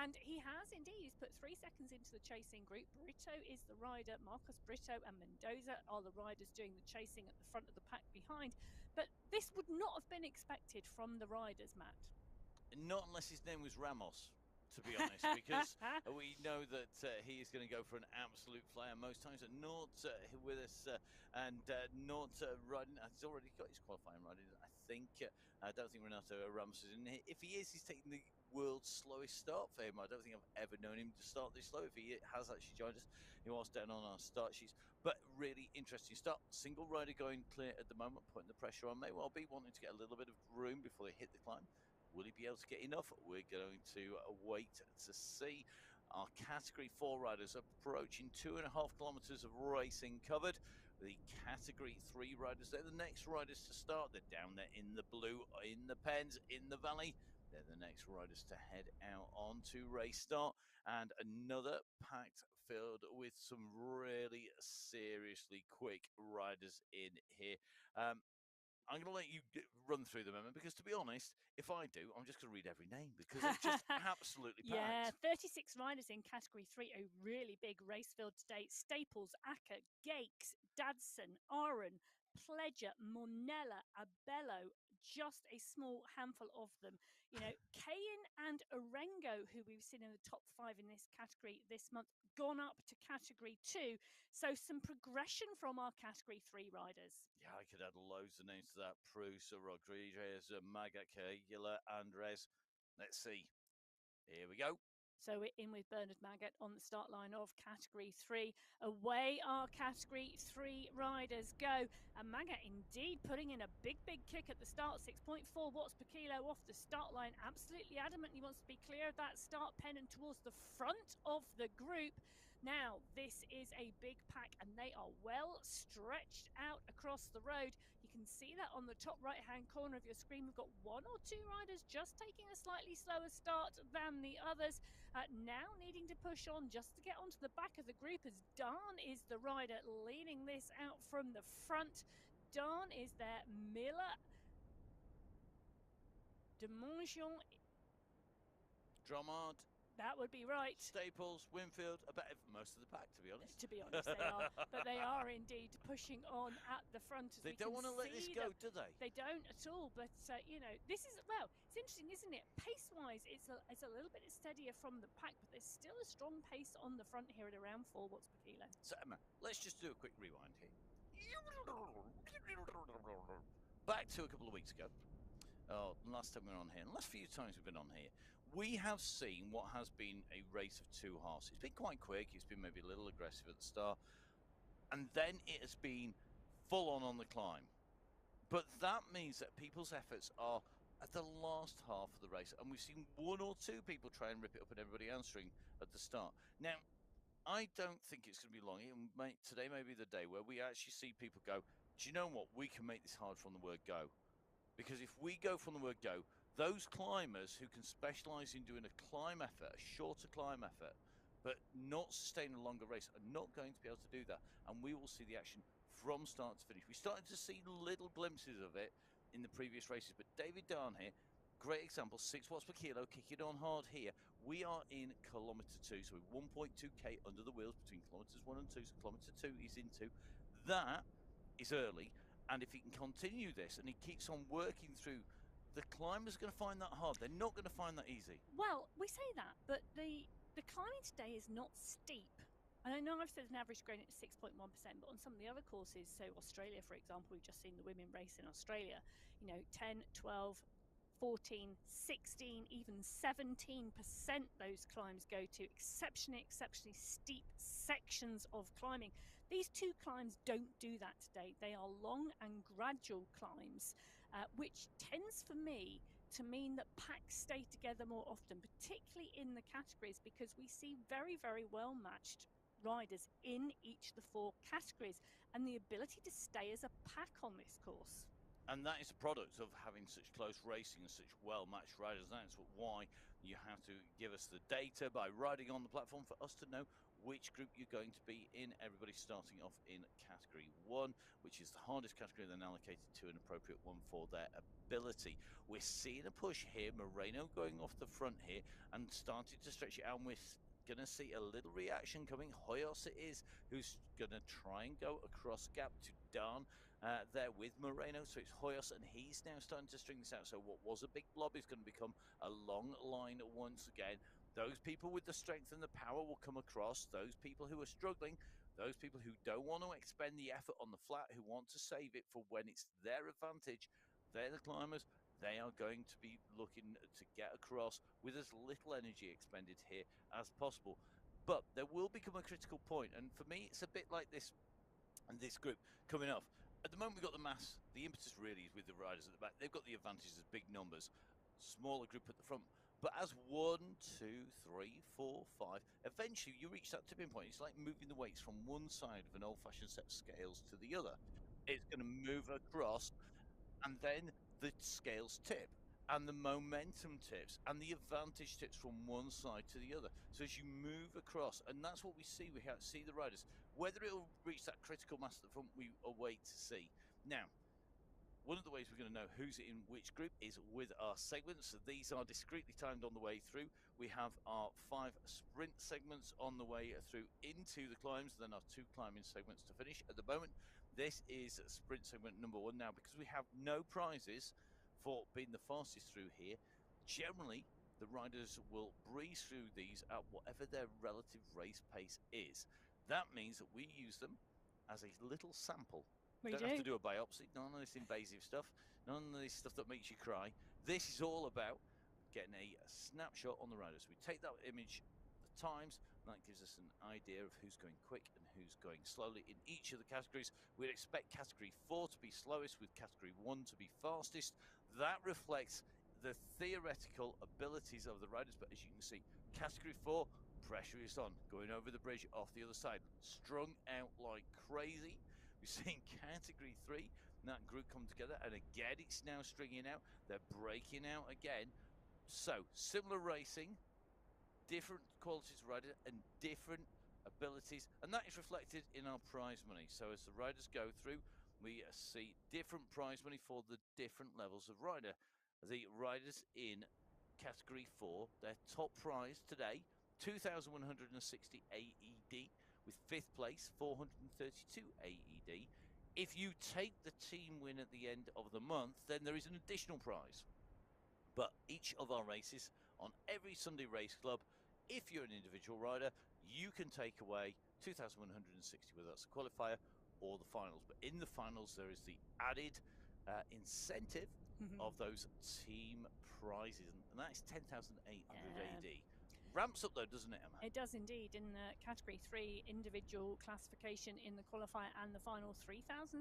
And he has indeed. He's put 3 seconds into the chasing group. Brito is the rider. Marcos Brito and Mendoza are the riders doing the chasing at the front of the pack behind. But this would not have been expected from the riders, Matt. Not unless his name was Ramos, to be honest, because we know that he is going to go for an absolute flyer most times. Nort with us, and Nort riding. He's already got his qualifying riding, I think. I don't think Renato Ramos is in here. If he is, he's taking the world's slowest start for him. I don't think I've ever known him to start this slow. If he has actually joined us, he was down on our start sheets. But really interesting start. Single rider going clear at the moment, putting the pressure on. May well be wanting to get a little bit of room before they hit the climb. Will he be able to get enough? We're going to wait to see. Our Category 4 riders are approaching 2.5 kilometres of racing covered. The Category 3 riders, they're the next riders to start. They're down there in the blue, in the pens, in the valley. They're the next riders to head out onto race start. And another packed field with some really seriously quick riders in here. I'm going to let you run through them, Emma, because to be honest, if I do, I'm just going to read every name because it's just absolutely packed. Yeah, 36 riders in Category 3, a really big race field today. Staples, Acker, Gakes, Dadson, Aaron, Pledger, Monella, Abello, just a small handful of them. You know, Kayan and Orengo, who we've seen in the top 5 in this category this month, gone up to Category 2. So some progression from our Category 3 riders. Yeah, I could add loads of names to that. Prusa, Rodriguez, Maga, Caligula, Andres. Let's see. Here we go. So we're in with Bernard Maggott on the start line of Category 3. Away our Category 3 riders go. And Maggott indeed putting in a big kick at the start. 6.4 watts per kilo off the start line. Absolutely adamant he wants to be clear of that start pen and towards the front of the group. Now, this is a big pack and they are well stretched out across the road. You can see that on the top right-hand corner of your screen. We've got 1 or 2 riders just taking a slightly slower start than the others. Now needing to push on just to get onto the back of the group as Dan is the rider leading this out from the front. Dan is there. Miller, Demongeon, Dromard. That would be right. Staples, Winfield, I bet most of the pack, to be honest. To be honest, they are. But they are indeed pushing on at the front. As they don't want to let this go, do they? They don't at all. But, you know, this is, well, it's interesting, isn't it? Pace-wise, it's a little bit steadier from the pack, but there's still a strong pace on the front here at around 4 watts per kilo. So, Emma, let's just do a quick rewind here. Back to a couple of weeks ago. Last time we were on here, and the last few times we've been on here, we have seen what has been a race of 2 halves. It's been quite quick, it's been maybe a little aggressive at the start, and then it has been full on the climb. But that means that people's efforts are at the last half of the race, and we've seen 1 or 2 people try and rip it up and everybody answering at the start. Now, I don't think it's going to be long. Today may be the day where we actually see people go, do you know what, we can make this hard from the word go. Because if we go from the word go, those climbers who can specialise in doing a climb effort, a shorter climb effort, but not sustain a longer race, are not going to be able to do that. And we will see the action from start to finish. We started to see little glimpses of it in the previous races, but David Darn here, great example, 6 watts per kilo, kicking on hard here. We are in kilometre 2, so 1.2k under the wheels between kilometres 1 and 2, so kilometre 2 he's into. That is early. And if he can continue this and he keeps on working through, the climbers are going to find that hard. They're not going to find that easy. Well, we say that, but the climbing today is not steep. And I know I've said an average gradient is 6.1%, but on some of the other courses, so Australia, for example, we've just seen the women race in Australia, you know, 10, 12, 14, 16, even 17% those climbs go to. Exceptionally steep sections of climbing. These 2 climbs don't do that today. They are long and gradual climbs, which tends for me to mean that packs stay together more often, particularly in the categories, because we see very, very well matched riders in each of the 4 categories and the ability to stay as a pack on this course. And that is a product of having such close racing and such well-matched riders. That's why you have to give us the data by riding on the platform for us to know which group you're going to be in. Everybody's starting off in category 1, which is the hardest category, then allocated to an appropriate one for their ability. We're seeing a push here. Moreno going off the front here and starting to stretch it out. And we're going to see a little reaction coming. Hoyos it is, who's going to try and go across gap to Dan there with Moreno. So it's Hoyos, and he's now starting to string this out. So what was a big blob is going to become a long line once again. Those people with the strength and the power will come across. Those people who are struggling, those people who don't want to expend the effort on the flat, who want to save it for when it's their advantage, they're the climbers. They are going to be looking to get across with as little energy expended here as possible. But there will become a critical point, and for me, it's a bit like this group coming off. At the moment, we've got the mass. The impetus really is with the riders at the back. They've got the advantages of big numbers, smaller group at the front. But as 1, 2, 3, 4, 5, eventually you reach that tipping point. It's like moving the weights from one side of an old-fashioned set of scales to the other. It's going to move across, and then the scales tip, and the momentum tips, and the advantage tips from one side to the other. So as you move across, and that's what we see. We see the riders. Whether it'll reach that critical mass at the front, we await to see. Now, one of the ways we're going to know who's in which group is with our segments. So these are discreetly timed on the way through. We have our 5 sprint segments on the way through into the climbs, then our 2 climbing segments to finish. At the moment, this is sprint segment number 1. Now, because we have no prizes for being the fastest through here, generally the riders will breeze through these at whatever their relative race pace is. That means that we use them as a little sample. We don't do have to do a biopsy, none of this invasive stuff, none of this stuff that makes you cry. This is all about getting a snapshot on the riders. We take that image, the times, and that gives us an idea of who's going quick and who's going slowly in each of the categories. We'd expect category 4 to be slowest, with category 1 to be fastest. That reflects the theoretical abilities of the riders, but as you can see, category 4, pressure is on, going over the bridge off the other side, strung out like crazy. We've seen category 3, that group come together, and again it's now stringing out. They're breaking out again. So similar racing, different qualities of rider, and different abilities, and that is reflected in our prize money. So as the riders go through, we see different prize money for the different levels of rider. The riders in category 4, their top prize today, 2,160 AED, with 5th place, 432 AED. If you take the team win at the end of the month, then there is an additional prize. But each of our races on every Sunday Race Club, if you're an individual rider, you can take away 2,160, whether that's a qualifier or the finals. But in the finals, there is the added incentive of those team prizes, and that is 10,800 AD. Ramps up though, doesn't it, Emma? It does indeed. In the category 3 individual classification in the qualifier and the final, 3,600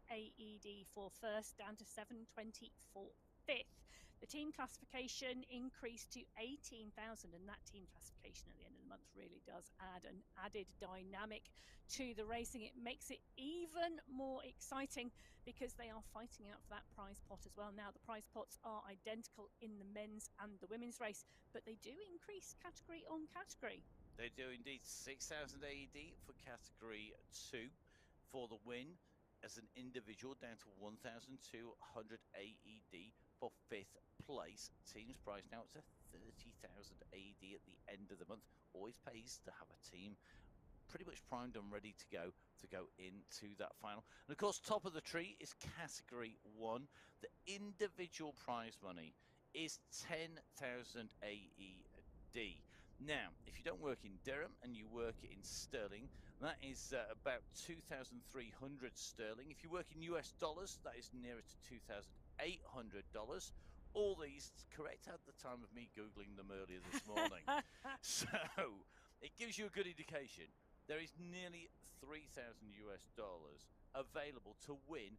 AED for first, down to 720 for fifth. The team classification increased to 18,000, and that team classification at the end of the month really does add an added dynamic to the racing. It makes it even more exciting because they are fighting out for that prize pot as well. Now, the prize pots are identical in the men's and the women's race, but they do increase category on category. They do indeed. 6,000 AED for category 2 for the win as an individual, down to 1,200 AED for 5th place. Team's prize now up to 30,000 AED at the end of the month. Always pays to have a team pretty much primed and ready to go into that final. And of course, top of the tree is category 1. The individual prize money is 10,000 AED. Now, if you don't work in dirham and you work in sterling, that is about 2,300 sterling. If you work in US dollars, that is nearer to $2,800. All these correct at the time of me Googling them earlier this morning. So it gives you a good indication. There is nearly 3,000 US dollars available to win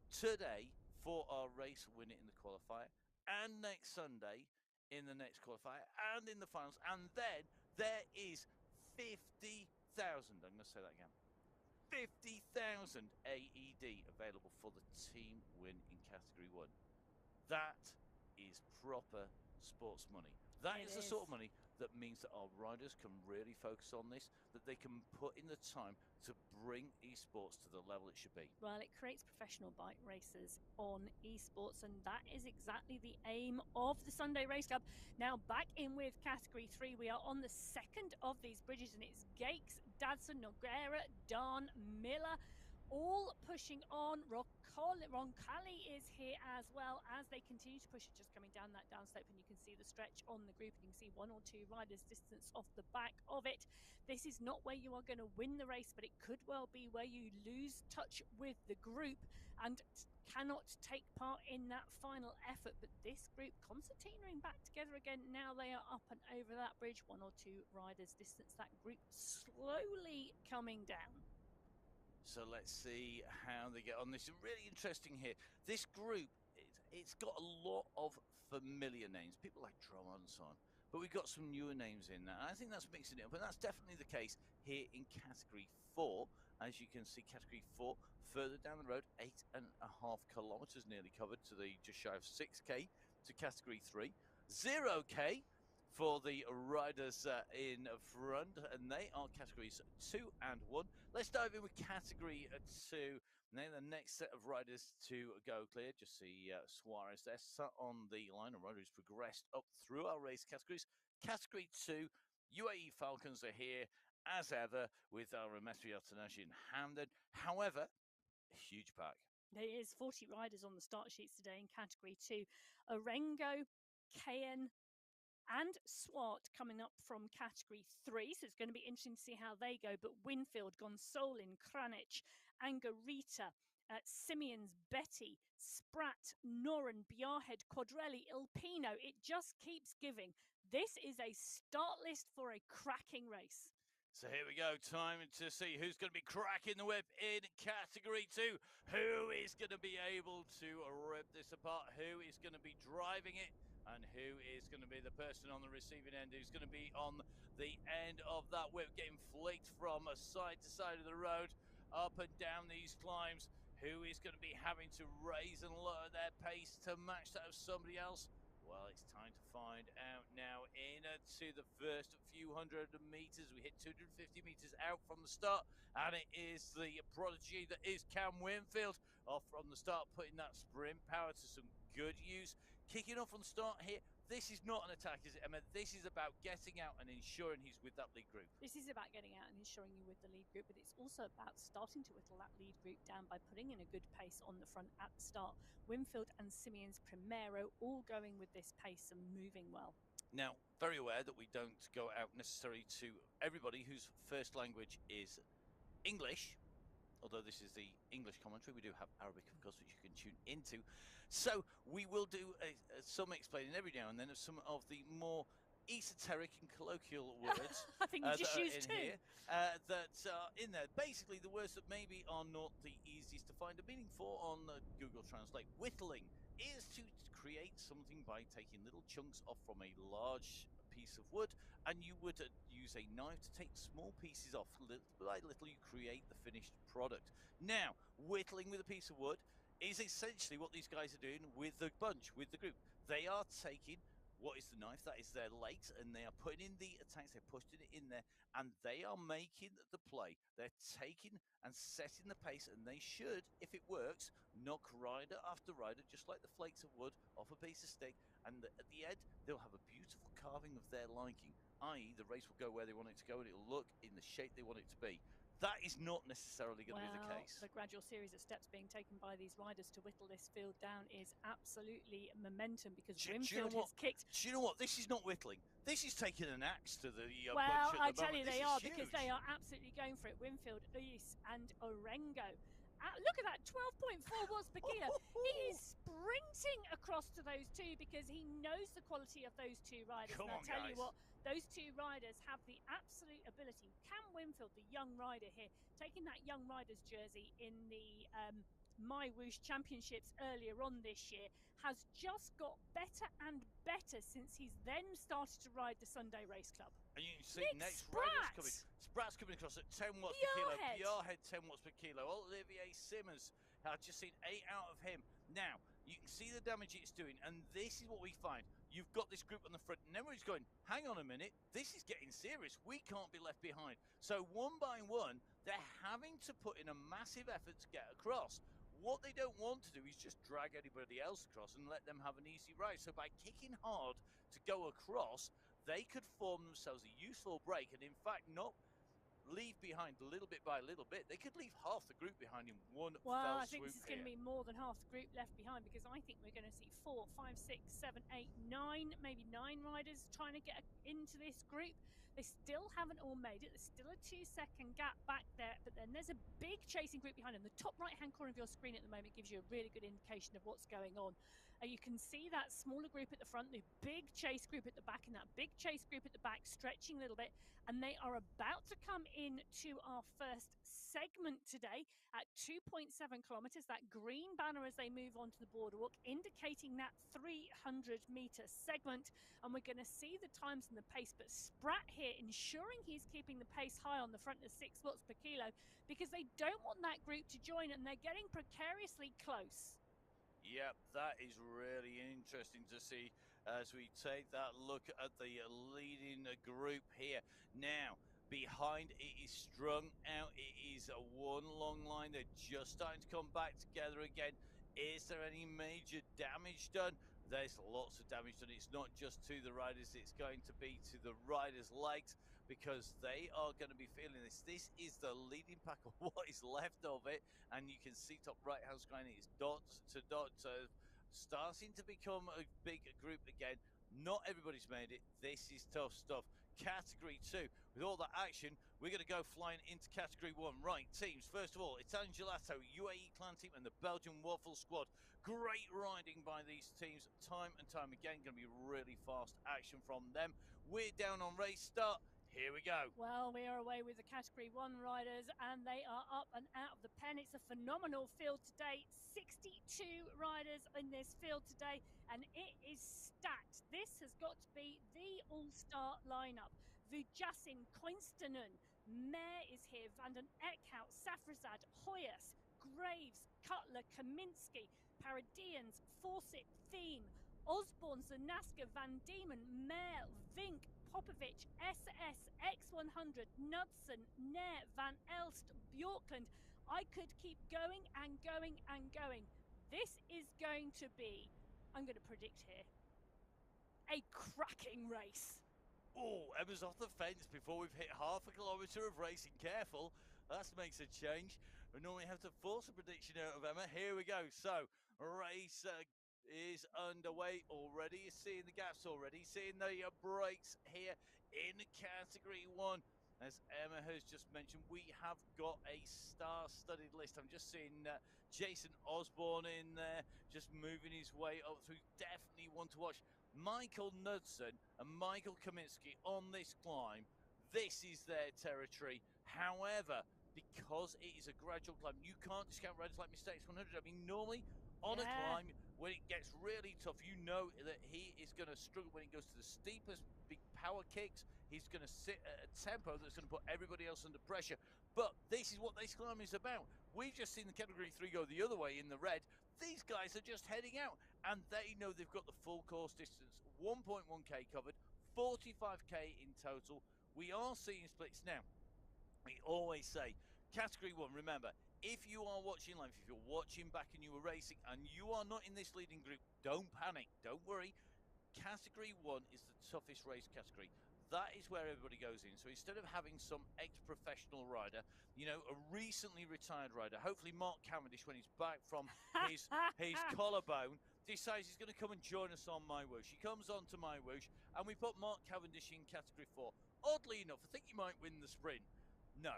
today for our race winner in the qualifier, and next Sunday in the next qualifier, and in the finals. And then there is 50,000, I'm going to say that again, 50,000 AED available for the team win in category 1. That is proper sports money. That is the sort of money that means that our riders can really focus on this, that they can put in the time to bring esports to the level it should be? Well, it creates professional bike racers on esports, and that is exactly the aim of the Sunday Race Club. Now, back in with Category 3, we are on the second of these bridges, and it's Gates, Dadson, Noguera, Dan, Miller, all pushing on. Roncalli is here as well as they continue to push it, just coming down that downslope, and you can see the stretch on the group, and you can see 1 or 2 riders distance off the back of it. This is not where you are going to win the race, but it could well be where you lose touch with the group and cannot take part in that final effort. But this group concertinaing back together again. Now they are up and over that bridge. 1 or 2 riders distance that group, slowly coming down. So let's see how they get on. This is really interesting here. This group, it's got a lot of familiar names, people like Drum and so on. But we've got some newer names in there. I think that's mixing it up, and that's definitely the case here in Category 4. As you can see, Category 4, further down the road, 8.5 kilometers nearly covered to the just shy of 6K to Category 3. 0K for the riders in front, and they are categories 2 and 1. Let's dive in with category 2. Now the next set of riders to go clear. Just see Suarez there sat on the line, a rider who's progressed up through our race categories. Category 2, UAE Falcons are here as ever with our Mesri Altanashi in Hamden. However, a huge pack. There is 40 riders on the start sheets today in Category 2. Orengo, Kayan, and Swart coming up from Category 3, so it's going to be interesting to see how they go. But Winfield, Gonsolin, Kranich, Angarita, Simeons, Betty, Spratt, Noren, Bjarhead, Quadrelli, Ilpino, it just keeps giving. This is a start list for a cracking race. So here we go, time to see who's going to be cracking the whip in Category 2. Who is going to be able to rip this apart? Who is going to be driving it? And who is going to be the person on the receiving end who's going to be on the end of that whip, getting flicked from side to side of the road, up and down these climbs? Who is going to be having to raise and lower their pace to match that of somebody else? Well, it's time to find out now. Into the first few hundred meters, we hit 250 meters out from the start, and it is the prodigy that is Cam Winfield off from the start, putting that sprint power to some good use. Kicking off on start here. This is not an attack, is it, Emma? This is about getting out and ensuring he's with that lead group. This is about getting out and ensuring you're with the lead group, but it's also about starting to whittle that lead group down by putting in a good pace on the front at the start. Winfield and Simeons Primero all going with this pace and moving well. Now, very aware that we don't go out necessarily to everybody whose first language is English, although this is the English commentary. We do have Arabic, of course, which you can tune into. So we will do some explaining every now and then of some of the more esoteric and colloquial words I think you just used two here that are in there. Basically, the words that maybe are not the easiest to find a meaning for on Google Translate. Whittling is to create something by taking little chunks off from a large piece of wood, and you would use a knife to take small pieces off. Little by little, you create the finished product. Now, whittling with a piece of wood is essentially what these guys are doing with the bunch, with the group. They are taking what is the knife, that is their legs, and they are putting in the attacks, they're pushing it in there, and they are making the play. They're taking and setting the pace, and they should, if it works, knock rider after rider, just like the flakes of wood, off a piece of stick, and at the end, they'll have a beautiful carving of their liking, i.e. the race will go where they want it to go, and it'll look in the shape they want it to be. That is not necessarily going to be the case. The gradual series of steps being taken by these riders to whittle this field down is absolutely momentum, because Winfield has kicked. Do you know what? This is not whittling. This is taking an axe to the well, bunch I at the tell you, moment. they are, because they are absolutely going for it. Winfield, Luis, and Orengo. Look at that, 12.4 watts per kilo. He is sprinting across to those two because he knows the quality of those two riders. Come on, I'll tell guys. you what, those two riders have the absolute ability. Cam Winfield, the young rider here, taking that young rider's jersey in the My Whoosh Championships earlier on this year, has just got better and better since he's then started to ride the Sunday Race Club. And you can see next rider's coming. Spratt's coming across at 10 watts per kilo. Bjarhead 10 watts per kilo. Olivier Simmons, I've just seen 8 out of him. Now, You can see the damage it's doing, and this is what we find. You've got this group on the front, and everybody's going, hang on a minute, this is getting serious. We can't be left behind. So one by one, they're having to put in a massive effort to get across. What they don't want to do is just drag anybody else across and let them have an easy ride. So by kicking hard to go across, they could form themselves a useful break, and in fact, not leave behind little bit by little bit. They could leave half the group behind in one fell I think swoop this is here. going to be more than half the group left behind, because I think we're going to see 4, 5, 6, 7, 8, 9, maybe 9 riders trying to get into this group. They still haven't all made it. There's still a 2-second gap back there, but then there's a big chasing group behind them. The top right-hand corner of your screen at the moment gives you a really good indication of what's going on. You can see that smaller group at the front, the big chase group at the back, and that big chase group at the back stretching a little bit, and they are about to come in to our first segment today at 2.7 kilometers. That green banner as they move onto the boardwalk indicating that 300-meter segment, and we're going to see the times and the pace. But Spratt here ensuring he's keeping the pace high on the front of 6 watts per kilo, because they don't want that group to join, and they're getting precariously close. Yep, that is really interesting to see as we take that look at the leading group here. Now, behind it is strung out. It is a one long line. They're just starting to come back together again. Is there any major damage done? There's lots of damage done. It's not just to the riders, it's going to be to the riders' legs, because they are going to be feeling this. This is the leading pack of what is left of it, and you can see top right hand screen, it's dot to dot, starting to become a big group again. Not everybody's made it. This is tough stuff. Category 2, with all that action, we're going to go flying into Category 1. Right, teams, first of all, it's Angelato, UAE Clan Team, and the Belgian Waffle Squad. Great riding by these teams, time and time again. Going to be really fast action from them. We're down on race start. Here we go. Well, we are away with the Category 1 riders, and they are up and out of the pen. It's a phenomenal field today. 62 riders in this field today, and it is stacked. This has got to be the all-star lineup. Vujasin, Koinstenen, Mayer is here, Vanden Eckhout, Safrazad, Hoyas, Graves, Cutler, Kaminsky, Paradians, Fawcett, Theme, Osborne, Zanaska, Van Diemen, Mayer, Vink, Popovic, SS, X100, Knudsen, Nair, Van Elst, Bjorkland. I could keep going and going and going. This is going to be, I'm going to predict here, a cracking race. Oh, Emma's off the fence before we've hit half a kilometre of racing. Careful, that makes a change. We normally have to force a prediction out of Emma. Here we go. So, race is underway already. You're seeing the gaps already, seeing the breaks here in Category 1. As Emma has just mentioned, we have got a star-studded list. I'm just seeing Jason Osborne in there, just moving his way up through. Definitely one to watch. Michael Knudsen and Michael Kaminsky on this climb. This is their territory. However, because it is a gradual climb, you can't discount riders like Mr. X100. I mean, normally on a climb, when it gets really tough, you know that he is going to struggle when it goes to the steepest big power kicks. He's going to sit at a tempo that's going to put everybody else under pressure. But this is what this climb is about. We've just seen the Category 3 go the other way in the red. These guys are just heading out, and they know they've got the full course distance, 1.1k covered, 45k in total. We are seeing splits now. We always say, Category 1, remember, if you are watching live, if you're watching back and you were racing and you are not in this leading group, don't panic, don't worry. Category 1 is the toughest race category. That is where everybody goes in. So instead of having some ex-professional rider, you know, a recently retired rider, hopefully Mark Cavendish, when he's back from his collarbone, decides he's going to come and join us on My Whoosh. He comes on to My Whoosh, and we put Mark Cavendish in Category 4. Oddly enough, I think he might win the sprint. No.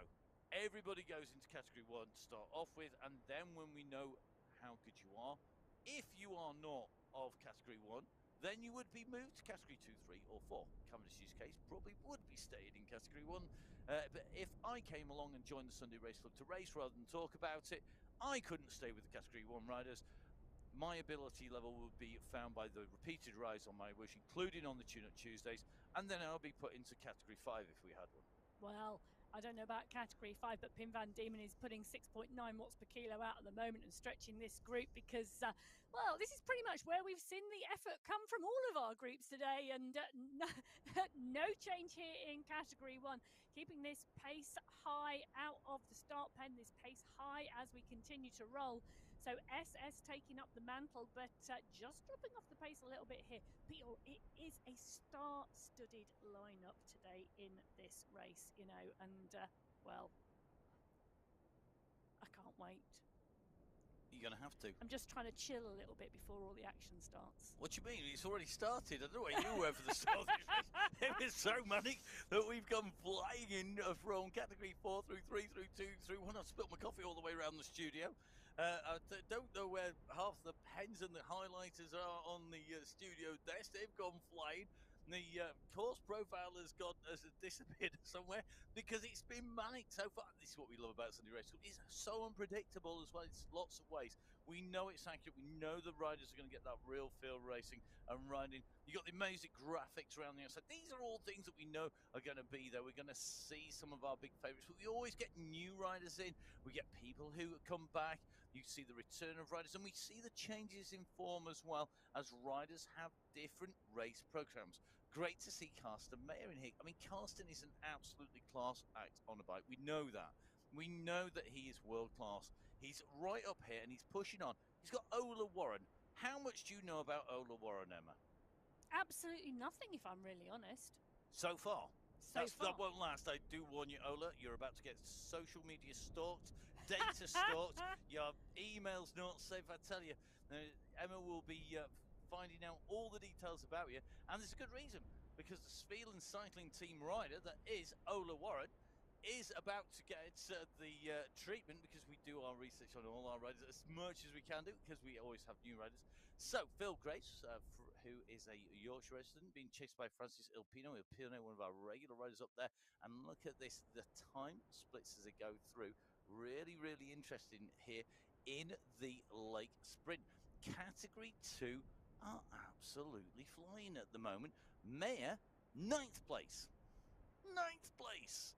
Everybody goes into Category 1 to start off with, and then when we know how good you are, if you are not of Category 1, then you would be moved to Category 2, 3, or 4. Cavendish's case probably would be stayed in Category 1. But if I came along and joined the Sunday Race Club to race rather than talk about it, I couldn't stay with the Category 1 riders. My ability level would be found by the repeated rides on My Whoosh, including on the Tune-Up Tuesdays, and then I'll be put into Category 5 if we had one. Well, I don't know about category 5, but Pim Van Diemen is putting 6.9 watts per kilo out at the moment and stretching this group because, well, this is pretty much where we've seen the effort come from all of our groups today. And no change here in category 1, keeping this pace high out of the start pen, this pace high as we continue to roll. So SS taking up the mantle, but just dropping off the pace a little bit here. But it is a star-studded lineup today in this race, you know, and well, I can't wait. You're going to have to. I'm just trying to chill a little bit before all the action starts. What do you mean? It's already started. I don't know where you were for the start of this race. It was so manic that we've gone flying in from category 4 through 3 through 2 through 1. I've spilt my coffee all the way around the studio. I don't know where half the pens and the highlighters are on the studio desk. They've gone flying. The course profile has disappeared somewhere because it's been manic so far. This is what we love about Sunday Race. It's so unpredictable as well. It's lots of ways. We know it's accurate. We know the riders are going to get that real feel racing and riding. You got the amazing graphics around the outside. These are all things that we know are going to be there. We're going to see some of our big favourites, but we always get new riders in. We get people who come back. You see the return of riders, and we see the changes in form as well as riders have different race programs. Great to see Carsten Mayer in here. I mean, Carsten is an absolutely class act on a bike. We know that. We know that he is world class. He's right up here and he's pushing on. He's got Ola Warren. How much do you know about Ola Warren, Emma? Absolutely nothing, if I'm really honest. So far. That won't last. I do warn you, Ola, you're about to get social media stalked, data stalked, your emails not safe, I tell you. Emma will be finding out all the details about you, and there's a good reason, because the Svealand cycling team rider that is Ola Warren is about to get the treatment, because we do our research on all our riders as much as we can do, because we always have new riders. So Phil Grace, who is a Yorkshire resident, being chased by Francis Ilpino, one of our regular riders up there. And look at this, the time splits as they go through. Really, really interesting here in the Lake Sprint. Category 2 are absolutely flying at the moment. Mayer, 9th place. 9th place.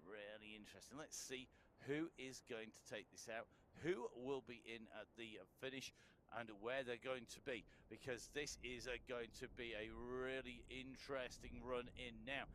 Really interesting. Let's see who is going to take this out, who will be in at the finish, and where they're going to be, because this is going to be a really interesting run in now.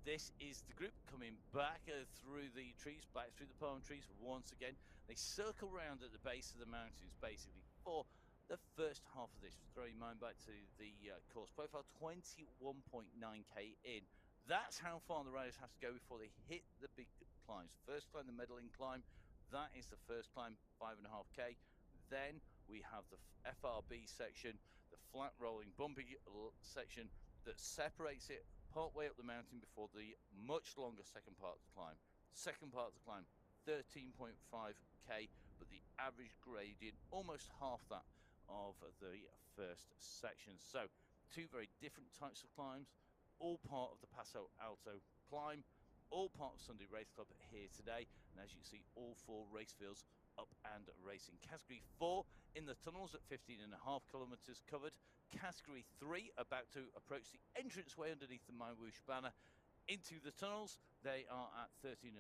This is the group coming back through the trees, back through the palm trees once again. They circle around at the base of the mountains basically for the first half of this. Throw your mind back to the course profile, 21.9k in. That's how far the riders have to go before they hit the big climbs. First climb, the medaling climb, that is the first climb, 5.5k. Then we have the FRB section, the flat rolling bumpy section that separates it part way up the mountain before the much longer second part of the climb. Second part of the climb, 13.5k, but the average gradient almost half that of the first section. So two very different types of climbs, all part of the Paso Alto climb, all part of Sunday Race Club here today. And as you can see, all 4 race fields up and racing. Category 4 in the tunnels at 15.5 kilometers covered. Category 3 about to approach the entranceway underneath the My Whoosh banner into the tunnels. They are at 13.5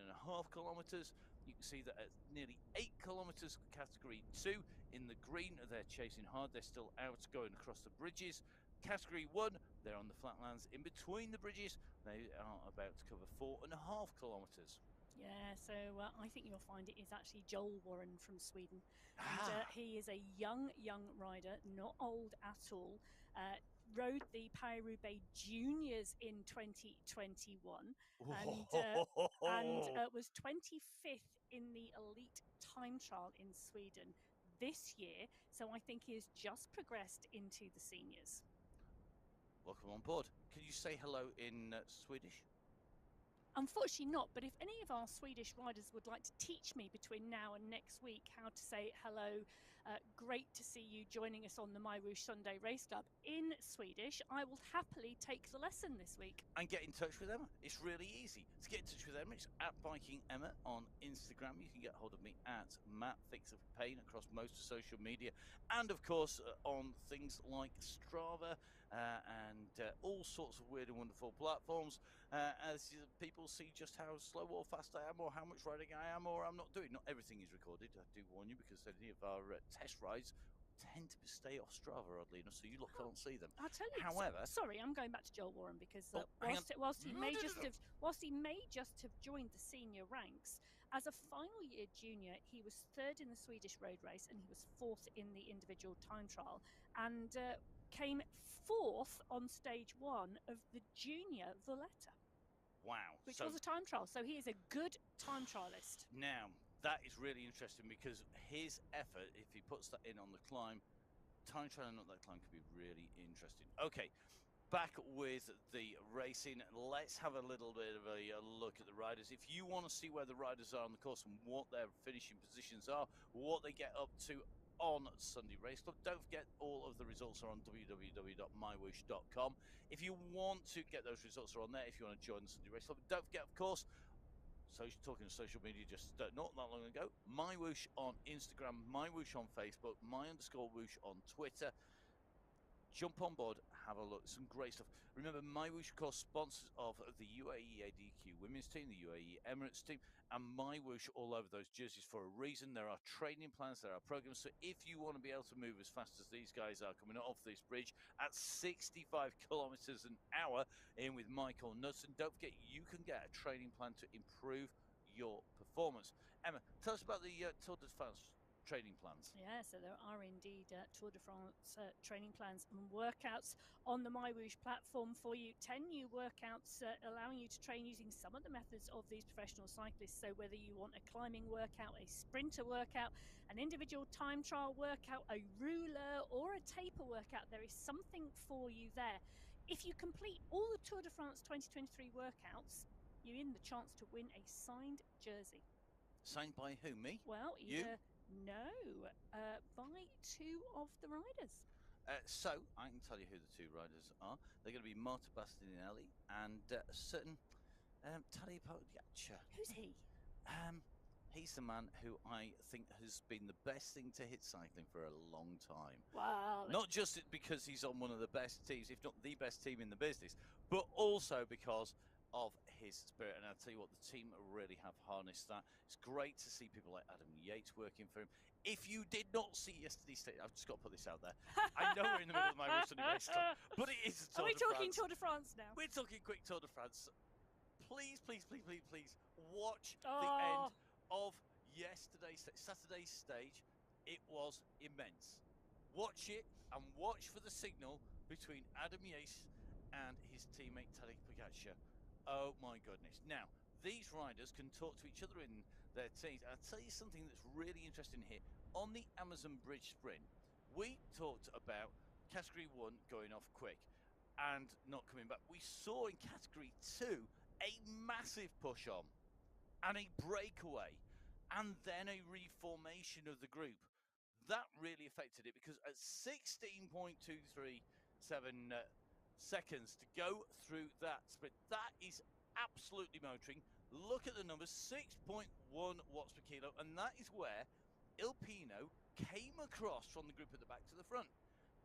kilometers. You can see that at nearly 8 kilometers, category 2 in the green, they're chasing hard. They're still out going across the bridges. Category 1, they're on the flatlands in between the bridges. They are about to cover 4.5 kilometers. Yeah, so I think you'll find it is actually Joel Warren from Sweden. And he is a young rider, not old at all. Rode the Paris-Roubaix Juniors in 2021 and was 25th in the elite time trial in Sweden this year. So I think he has just progressed into the seniors. Welcome on board. Can you say hello in Swedish? Unfortunately not, but if any of our Swedish riders would like to teach me between now and next week how to say hello, great to see you joining us on the My Whoosh Sunday Race Club in Swedish, I will happily take the lesson this week. And get in touch with Emma. It's really easy. To get in touch with Emma, it's at Biking Emma on Instagram. You can get hold of me at Matt Fix of Pain across most of social media. And of course, on things like Strava and all sorts of weird and wonderful platforms as people see just how slow or fast I am or how much riding I am or I'm not doing. Not everything is recorded, I do warn you, because any of our test rides tend to stay off Strava, oddly enough, so you lot can't see them. I'll tell you. However, sorry, I'm going back to Joel Warren because hang on. whilst he No, may no, no, just no. have whilst he may just have joined the senior ranks as a final year junior, he was third in the Swedish road race and he was fourth in the individual time trial, and came fourth on stage 1 of the junior Valletta. Wow. Which was a time trial. So he is a good time trialist. Now, that is really interesting because his effort, if he puts that in on the climb, time trialing up that climb could be really interesting. Okay, back with the racing. Let's have a little bit of a look at the riders. If you want to see where the riders are on the course and what their finishing positions are, what they get up to on Sunday Race Club, don't forget all of the results are on www.mywhoosh.com. If you want to get those results are on there, if you want to join the Sunday Race Club, don't forget, of course, talking of social media just not that long ago, MyWhoosh on Instagram, MyWhoosh on Facebook, my_whoosh on Twitter. Jump on board, have a look. Some great stuff. Remember, MyWhoosh, of course, sponsors of the UAE ADQ women's team, the UAE Emirates team, and MyWhoosh all over those jerseys for a reason. There are training plans, there are programs. So if you want to be able to move as fast as these guys are coming off this bridge at 65 kilometers an hour in with Michael Knudsen, don't forget you can get a training plan to improve your performance. Emma, tell us about the Tour de France training plans. Yeah, so there are indeed Tour de France training plans and workouts on the MyWhoosh platform for you. 10 new workouts allowing you to train using some of the methods of these professional cyclists. So whether you want a climbing workout, a sprinter workout, an individual time trial workout, a ruler or a taper workout, there is something for you there. If you complete all the Tour de France 2023 workouts, you're in the chance to win a signed jersey. Signed by who, me? Well, you? No, by 2 of the riders. So I can tell you who the 2 riders are. They're going to be Marta Bastianelli and a certain Tadej Pogačar. Who's he? He's the man who I think has been the best thing to hit cycling for a long time. Wow. Not just because he's on one of the best teams, if not the best team in the business, but also because of his spirit. And I'll tell you what, the team really have harnessed that. It's great to see people like Adam Yates working for him. If you did not see yesterday's stage, I've just got to put this out there. I know we're in the middle of my Sunday Race Club, but it is Are Tour we de talking France. Tour de France now? We're talking quick Tour de France. Please, please, please, please, please watch the end of Saturday's stage. It was immense. Watch it and watch for the signal between Adam Yates and his teammate Tadej Pogačar. Oh my goodness. Now, these riders can talk to each other in their teams. I'll tell you something that's really interesting here. On the Amazon Bridge Sprint, we talked about Category 1 going off quick and not coming back. We saw in Category 2 a massive push on and a breakaway and then a reformation of the group. That really affected it because at 16.237 seconds to go through that sprint, that is absolutely motoring. Look at the numbers, 6.1 watts per kilo, and that is where Il Pino came across from the group at the back to the front.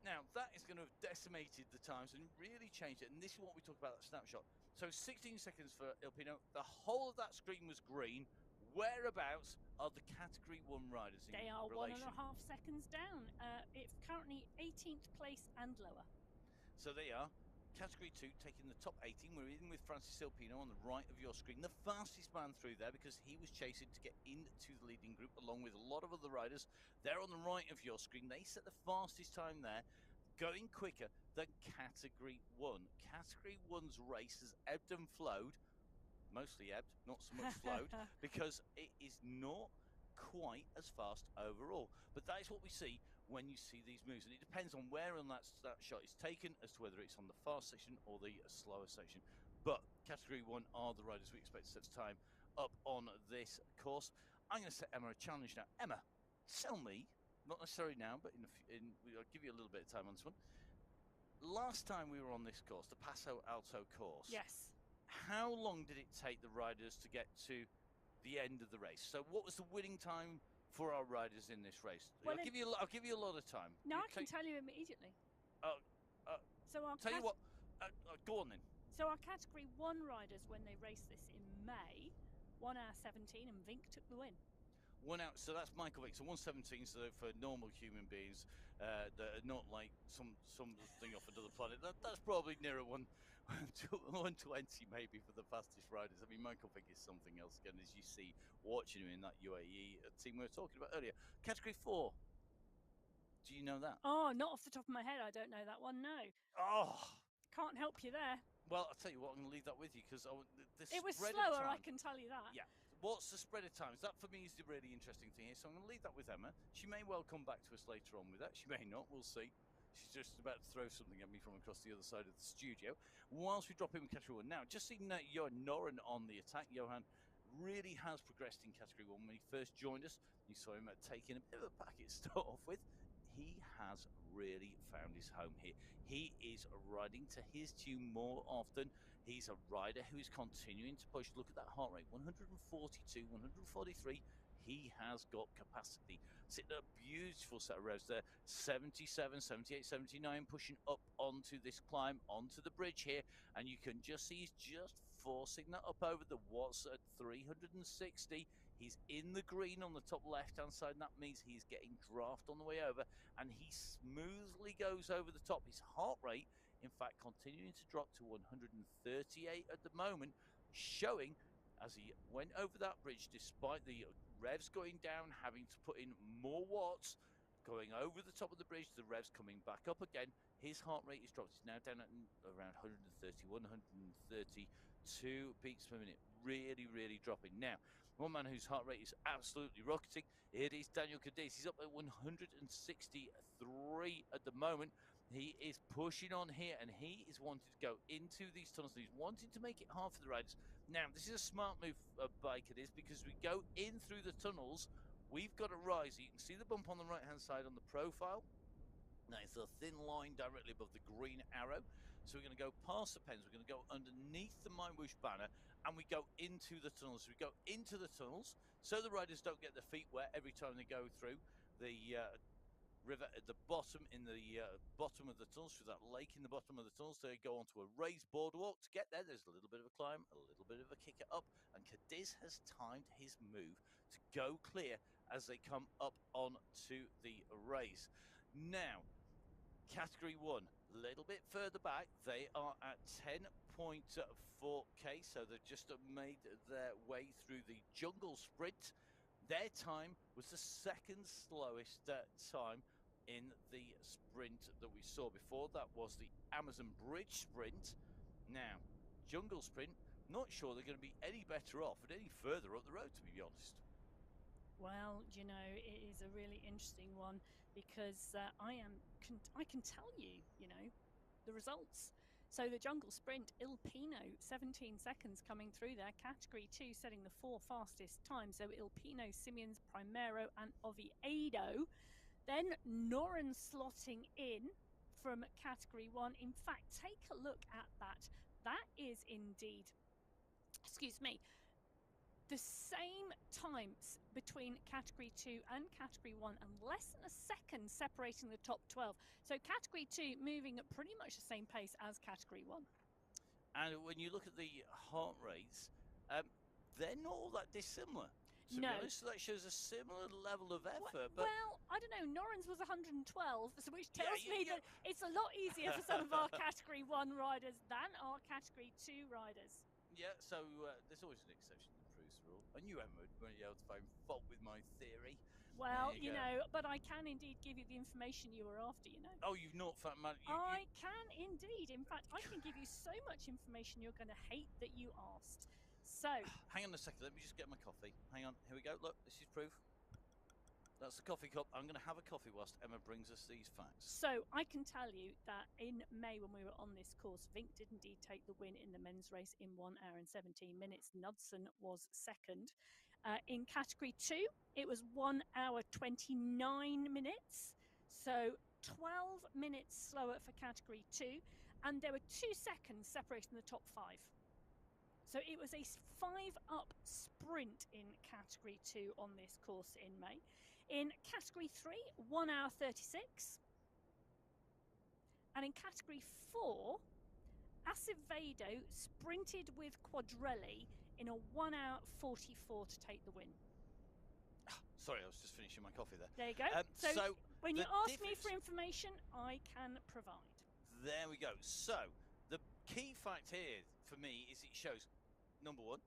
Now, that is going to have decimated the times and really changed it, and this is what we talk about, that snapshot. So 16 seconds for Il Pino. The whole of that screen was green. Whereabouts are the Category 1 riders in They are relation? 1.5 seconds down. It's currently 18th place and lower. So they are. Category 2 taking the top 18. We're in with Francis Il Pino on the right of your screen. The fastest man through there because he was chasing to get into the leading group along with a lot of other riders. They're on the right of your screen. They set the fastest time there, going quicker than Category 1. Category 1's race has ebbed and flowed. Mostly ebbed, not so much flowed, because it is not quite as fast overall. But that is what we see when you see these moves, and it depends on where on that shot is taken as to whether it's on the fast section or the slower section. But Category 1 are the riders we expect to set time up on this course. I'm going to set Emma a challenge now. Emma, tell me, not necessarily now, but I'll give you a little bit of time on this one. Last time we were on this course, the Paso Alto course. Yes. How long did it take the riders to get to the end of the race? So what was the winning time for our riders in this race? Well, I'll give you a lot of time. No, I can tell you immediately. So our Tell you what, go on then. So our Category 1 riders, when they raced this in May, 1 hour 17, and Vink took the win. 1 hour, so that's Michael Vick. So 1:17. So for normal human beings that are not like something off another planet, that's probably nearer 1:20 maybe for the fastest riders. I mean, Michael Vick is something else again, as you see watching him in that UAE team we were talking about earlier. Category 4. Do you know that? Oh, not off the top of my head. I don't know that one. No. Oh. Can't help you there. Well, I'll tell you what, I'm going to leave that with you because it was slower, I can tell you that. Yeah. What's the spread of times? That for me is the really interesting thing here. So I'm going to leave that with Emma. She may well come back to us later on with that. She may not. We'll see. She's just about to throw something at me from across the other side of the studio. Whilst we drop in with Category 1 now, just seeing that Johan Noren on the attack. Johan really has progressed in Category 1 when he first joined us. You saw him taking a bit of a packet to start off with. He has really found his home here. He is riding to his tune more often. He's a rider who is continuing to push. Look at that heart rate, 142, 143. He has got capacity. Sitting at a beautiful set of revs there, 77, 78, 79, pushing up onto this climb, onto the bridge here. And you can just see he's just forcing that up over the watts at 360. He's in the green on the top left-hand side, and that means he's getting draft on the way over, and he smoothly goes over the top. His heart rate, in fact, continuing to drop to 138 at the moment, showing as he went over that bridge, despite the revs going down, having to put in more watts, going over the top of the bridge, the revs coming back up again, his heart rate is dropped. It's now down at around 131, 132 beats per minute. Really, really dropping. Now, one man whose heart rate is absolutely rocketing, it is Daniel Cadiz. He's up at 163 at the moment. He is pushing on here, and he is wanting to go into these tunnels. He's wanting to make it hard for the riders. Now, this is a smart move by Cadiz, because we go in through the tunnels, we've got a rise. You can see the bump on the right-hand side on the profile. Now, it's a thin line directly above the green arrow. So we're going to go past the pens. We're going to go underneath the Mindwoosh banner, and we go into the tunnels. We go into the tunnels so the riders don't get their feet wet every time they go through the river at the bottom, in the bottom of the tunnels, through that lake in the bottom of the tunnels. They go onto a raised boardwalk. To get there, there's a little bit of a climb, a little bit of a kicker up, and Cadiz has timed his move to go clear as they come up onto the race. Now, Category 1, a little bit further back, they are at 10.4k, so they've just made their way through the jungle sprint. Their time was the second slowest time in the sprint that we saw before. That was the Amazon Bridge sprint. Now, jungle sprint, not sure they're going to be any better off and any further up the road, to be honest. Well, you know, it is a really interesting one, because I can tell you, you know, the results. So the jungle sprint, Il Pino, 17 seconds coming through there. Category 2 setting the 4 fastest times. So Il Pino, Simeons, Primero, and Oviedo. Then Noren slotting in from Category 1. In fact, take a look at that. That is indeed, excuse me, the same times between Category 2 and Category 1, and less than a second separating the top 12. So Category 2 moving at pretty much the same pace as Category 1. And when you look at the heart rates, they're not all that dissimilar. To no. be honest, so that shows a similar level of effort. Well, I don't know. Noren's was 112, so which tells me that it's a lot easier for some of our Category 1 riders than our Category 2 riders. Yeah, so there's always an exception to the proves rule. I knew Emma would be able to find fault with my theory. Well, you know, but I can indeed give you the information you were after, you know. Oh, you've not found... I can indeed. In fact, I can give you so much information you're going to hate that you asked. So... Hang on a second, let me just get my coffee. Hang on, here we go. Look, this is proof. That's the coffee cup. I'm going to have a coffee whilst Emma brings us these facts. So I can tell you that in May, when we were on this course, Vink did indeed take the win in the men's race in 1 hour and 17 minutes. Knudsen was second. In Category 2, it was 1 hour 29 minutes. So 12 minutes slower for Category 2. And there were 2 seconds separating the top 5. So it was a 5-up sprint in Category 2 on this course in May. In Category 3, 1 hour 36. And in Category 4, Acevedo sprinted with Quadrelli in a 1 hour 44 to take the win. Sorry, I was just finishing my coffee there. There you go. So when you ask me for information, I can provide. There we go. So the key fact here for me is it shows, number one,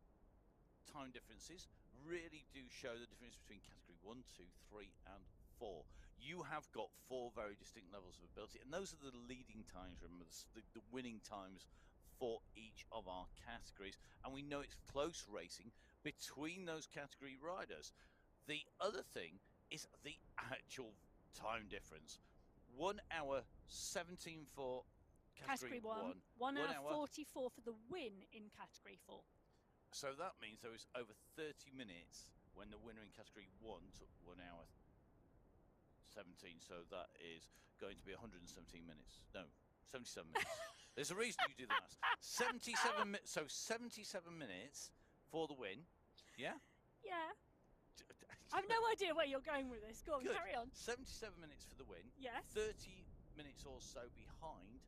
time differences really do show the difference between Category 1, 2, 3 and 4. You have got 4 very distinct levels of ability, and those are the leading times, remember, the winning times for each of our categories. And we know it's close racing between those category riders. The other thing is the actual time difference. 1 hour 17 for Category 1. 1 hour 44 for the win in Category 4. So that means there was over 30 minutes when the winner in Category 1 took 1 hour 17. So that is going to be 117 minutes. No, 77 minutes. There's a reason you do the maths. 77 minutes. So 77 minutes for the win. Yeah? Yeah. I've no idea where you're going with this. Go on, Good. carry on. 77 minutes for the win. Yes. 30 minutes or so behind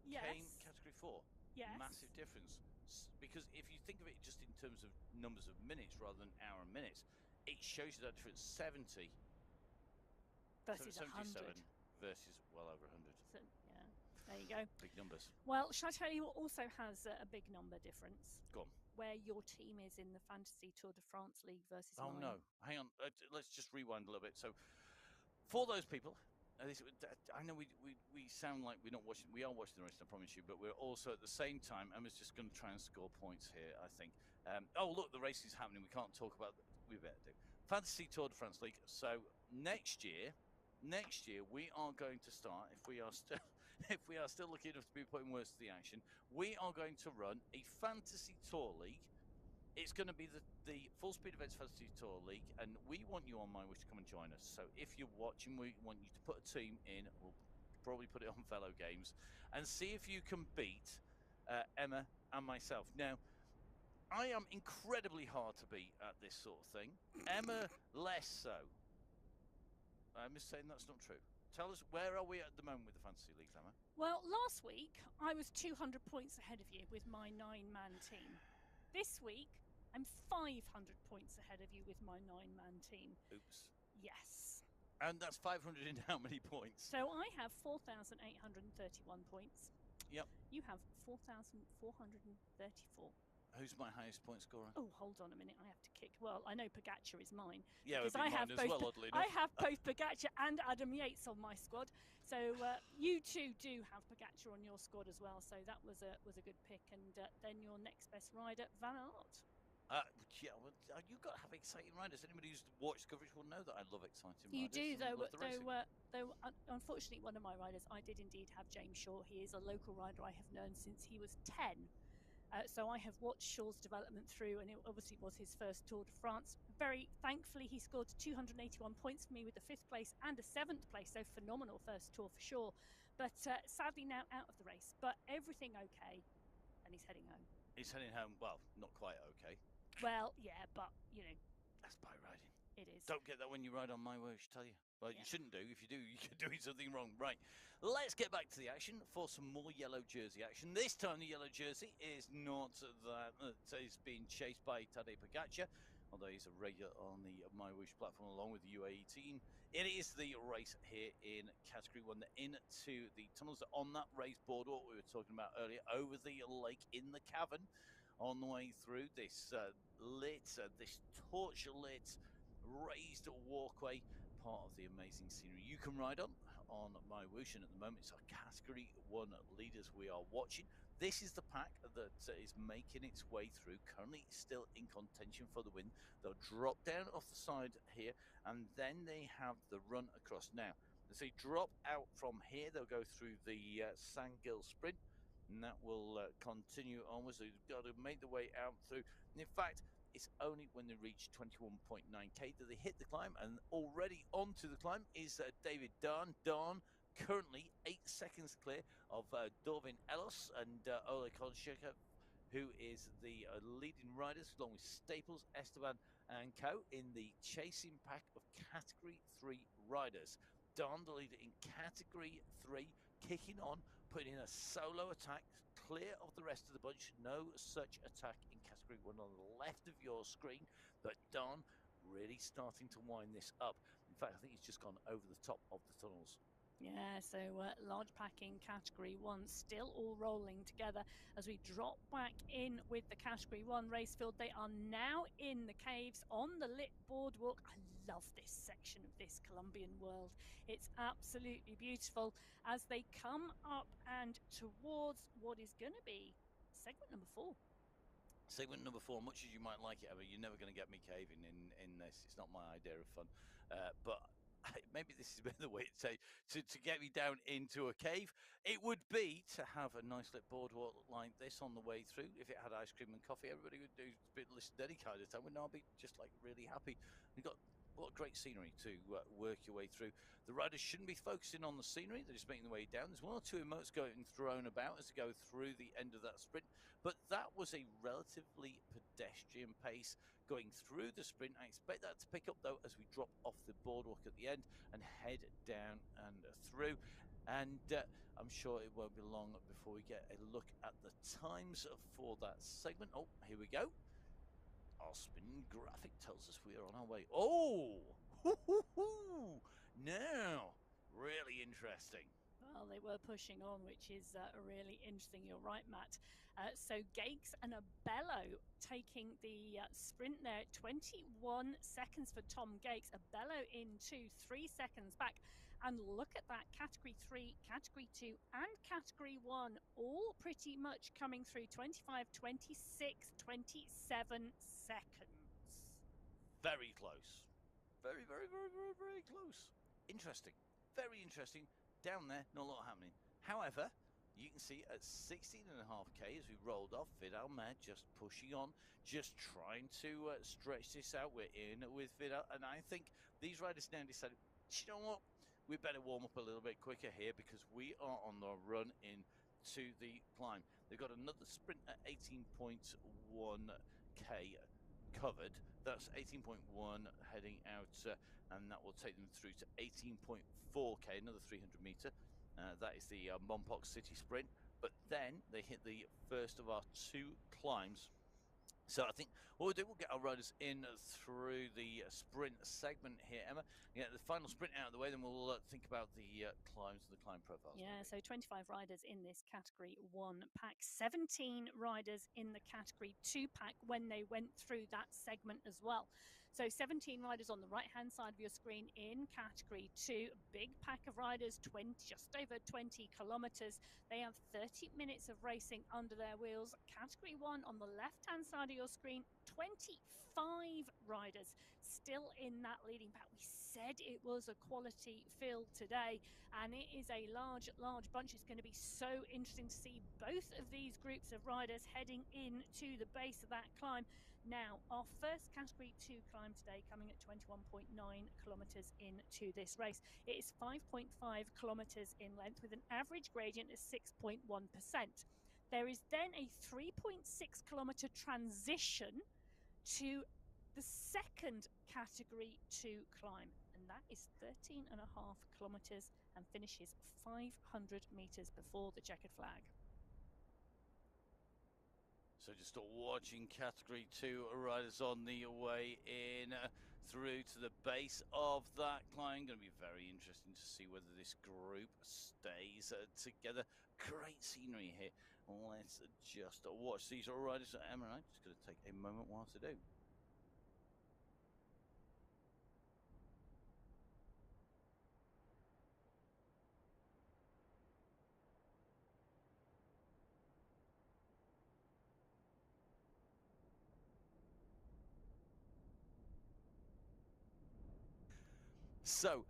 came Category 4. Yes. Massive difference. Because if you think of it just in terms of numbers of minutes rather than hour and minutes, it shows you that difference. 70 versus 77 100 versus well over 100. So, yeah, there you go. Big numbers. Well, shall I tell you what also has a big number difference? Go on. Where your team is in the Fantasy Tour de France League versus Oh mine. no, hang on. Let's just rewind a little bit. So, for those people, I know we sound like we're not watching. We are watching the race, I promise you. But we're also at the same time. Emma's just going to try and score points here, I think. Oh look, the race is happening. We can't talk about. We better do. Fantasy Tour de France League. So next year we are going to start. If we are still lucky enough to be putting words to the action, we are going to run a Fantasy Tour League. It's going to be the Full Speed Events Fantasy Tour League, and we want you on My Wish to come and join us. So if you're watching, we want you to put a team in. We'll probably put it on Fellow Games and see if you can beat Emma and myself. Now, I am incredibly hard to beat at this sort of thing. Emma less so. I'm just saying that's not true. Tell us, where are we at the moment with the Fantasy League, Emma? Well, last week I was 200 points ahead of you with my 9-man team. This week, I'm 500 points ahead of you with my 9-man team. Oops. Yes. And that's 500 in how many points? So I have 4,831 points. Yep. You have 4,434. Who's my highest point scorer? Oh, hold on a minute. I have to kick. Well, I know Pogacar is mine. Yeah, because I have mine both. As well, oddly enough. I have both Pogacar and Adam Yates on my squad. So you two do have Pogacar on your squad as well. So that was a good pick. And then your next best rider, Van Aert. Yeah, well, you've got to have exciting riders. Anybody who's watched coverage will know that I love exciting riders. You do, though unfortunately, one of my riders, I did indeed have James Shaw. He is a local rider I have known since he was 10. So I have watched Shaw's development through, and it obviously was his first Tour de France. Very thankfully, he scored 281 points for me with a 5th place and a 7th place. So phenomenal first Tour for Shaw. But sadly now out of the race. But everything okay, and he's heading home. He's heading home. Well, not quite okay. Well, yeah, but, you know. That's bike riding. It is. Don't get that when you ride on My Wish, tell you. Well, yeah. You shouldn't do. If you do, you're doing something wrong. Right. Let's get back to the action for some more yellow jersey action. This time the yellow jersey is not that is being chased by Tadej Pogacar, although he's a regular on the My Wish platform along with the UAE team. It is the race here in Category 1. They're into the tunnels on that race boardwalk we were talking about earlier, over the lake in the cavern, on the way through this this torch-lit raised walkway, part of the amazing scenery you can ride on My Wish. And at the moment it's our Category 1 leaders we are watching. This is the pack that is making its way through, currently still in contention for the win. They'll drop down off the side here, and then they have the run across. Now, as they drop out from here, they'll go through the Sandgill Sprint, and that will continue onwards. They've got to make the way out through. And in fact, it's only when they reach 21.9k that they hit the climb, and already onto the climb is David Darn. Darn currently 8 seconds clear of Dorvin Ellos and Ola Konchika, who is the leading riders, along with Staples, Esteban and Co. in the chasing pack of Category 3 riders. Darn the leader in Category 3, kicking on, putting in a solo attack, clear of the rest of the bunch. No such attack in category 1 on the left of your screen, but Don really starting to wind this up. In fact, I think he's just gone over the top of the tunnels. Yeah, so large pack in category 1 still all rolling together as we drop back in with the category 1 race field. They are now in the caves on the lit boardwalk. I love this section of this Colombian world. It's absolutely beautiful as they come up and towards what is going to be segment number 4. Segment number 4, much as you might like it, Emma, you're never going to get me caving in this. It's not my idea of fun. But maybe this is the way to get me down into a cave. It would be to have a nice lit boardwalk like this on the way through. If it had ice cream and coffee, everybody would do listen to any kind of time. Would now be just like really happy. You've got what great scenery to work your way through. The riders shouldn't be focusing on the scenery. They're just making their way down. There's 1 or 2 emotes going thrown about as they go through the end of that sprint. But that was a relatively pedestrian pace going through the sprint. I expect that to pick up, though, as we drop off the boardwalk at the end and head down and through. And I'm sure it won't be long before we get a look at the times for that segment. Oh, here we go. Our spin graphic tells us we are on our way. Oh, now, really interesting. Well, they were pushing on, which is really interesting. You're right, Matt. So Gakes and Abello taking the sprint there. 21 seconds for Tom Gakes. Abello into 3 seconds back. And look at that, category 3, category 2, and category 1, all pretty much coming through 25, 26, 27 seconds. Very close. Very, very, very, very, very close. Interesting. Very interesting. Down there, not a lot happening. However, you can see at 16.5k as we rolled off, Vidal Mer just pushing on, just trying to stretch this out. We're in with Vidal, and I think these riders now decided, you know what, we better warm up a little bit quicker here because we are on the run into the climb. They've got another sprint at 18.1k covered. That's 18.1 heading out, and that will take them through to 18.4k, another 300 meter. That is the Mompox City sprint. But then they hit the first of our 2 climbs. So I think what we'll do, we'll get our riders in through the sprint segment here, Emma. Get the final sprint out of the way, then we'll think about the climbs and the climb profiles. Yeah, so 25 riders in this category 1 pack, 17 riders in the category 2 pack when they went through that segment as well. So 17 riders on the right-hand side of your screen in category 2. Big pack of riders, just over 20 kilometers. They have 30 minutes of racing under their wheels. Category 1 on the left-hand side of your screen, 25 riders still in that leading pack. We said it was a quality field today, and it is a large bunch. It's going to be so interesting to see both of these groups of riders heading in to the base of that climb. Now, our first category 2 climb today coming at 21.9 kilometers into this race. It is 5.5 kilometers in length with an average gradient of 6.1%. There is then a 3.6 kilometer transition to the second category 2 climb, and that is 13.5 kilometers and finishes 500 meters before the checkered flag. So just watching category 2 riders on the way in through to the base of that climb. Going to be very interesting to see whether this group stays together. Great scenery here. Let's just watch these riders. Emma and I just going to take a moment while to do. So,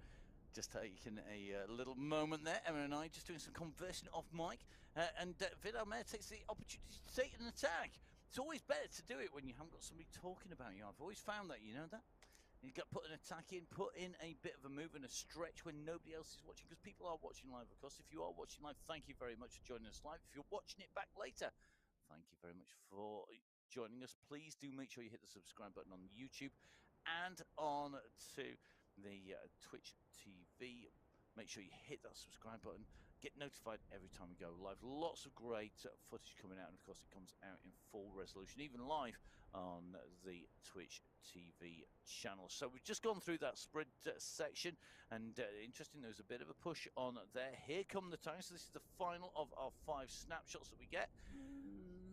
just taking a little moment there, Emma and I just doing some conversing off mic, and Vidal Mer takes the opportunity to take an attack. It's always better to do it when you haven't got somebody talking about you. I've always found that, you know that? You've got to put an attack in, put in a bit of a move and a stretch when nobody else is watching, because people are watching live, of course. If you are watching live, thank you very much for joining us live. If you're watching it back later, thank you very much for joining us. Please do make sure you hit the subscribe button on YouTube and on to the Twitch TV. Make sure you hit that subscribe button. Get notified every time we go live. Lots of great footage coming out, and of course it comes out in full resolution, even live on the Twitch TV channel. So we've just gone through that sprint section, and interesting, there's a bit of a push on there. Here come the times. So this is the final of our 5 snapshots that we get.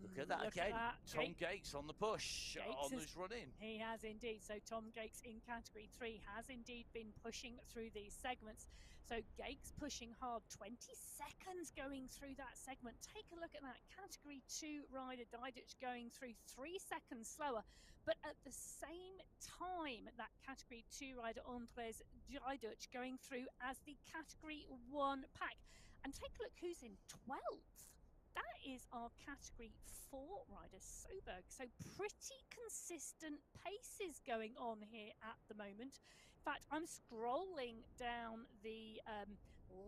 Look at that again. Tom Gates on the push, on this run in. He has indeed. So Tom Gates in category 3 has indeed been pushing through these segments. So Gates pushing hard, 20 seconds going through that segment. Take a look at that. Category 2 rider Diduch going through 3 seconds slower. But at the same time, that category 2 rider Andres Diduch going through as the category 1 pack. And take a look who's in 12th. That is our category 4 rider, Soberg. So pretty consistent paces going on here at the moment. In fact, I'm scrolling down the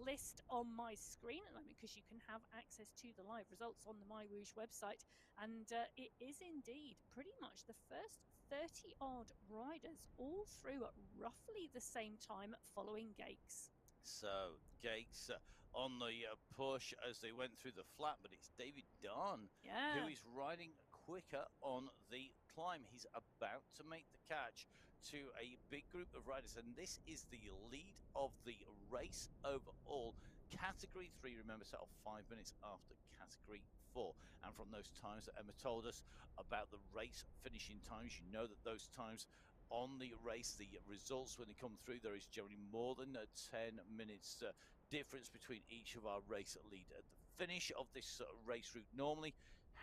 list on my screen at the moment because you can have access to the live results on the MyWhoosh website. And it is indeed pretty much the first 30 odd riders all through at roughly the same time following Gates. So Gates on the push as they went through the flat, but it's David Darn who is riding quicker on the climb. He's about to make the catch to a big group of riders, and this is the lead of the race overall. Category 3, remember, set off 5 minutes after Category 4. And from those times that Emma told us about the race finishing times, you know that those times on the race, the results when they come through, there is generally more than 10 minutes difference between each of our race lead at the finish of this race route normally.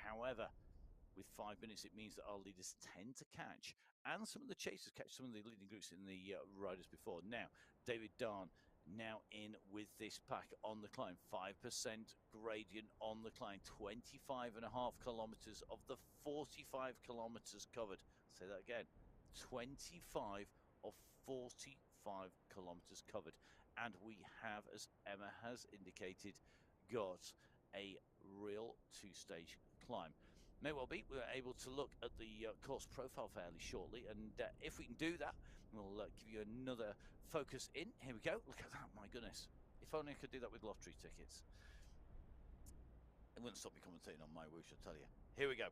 However, with 5 minutes, it means that our leaders tend to catch, and some of the chasers catch some of the leading groups in the riders before. Now, David Darn now in with this pack on the climb. 5% gradient on the climb, 25.5 kilometers of the 45 kilometers covered. Say that again. 25 of 45 kilometers covered, and we have, as Emma has indicated, got a real 2-stage climb. May well be we're able to look at the course profile fairly shortly, and if we can do that, we'll give you another focus in. Here we go. Look at that, my goodness. If only I could do that with lottery tickets. It wouldn't stop me commentating on MyWhoosh, I'll tell you. Here we go.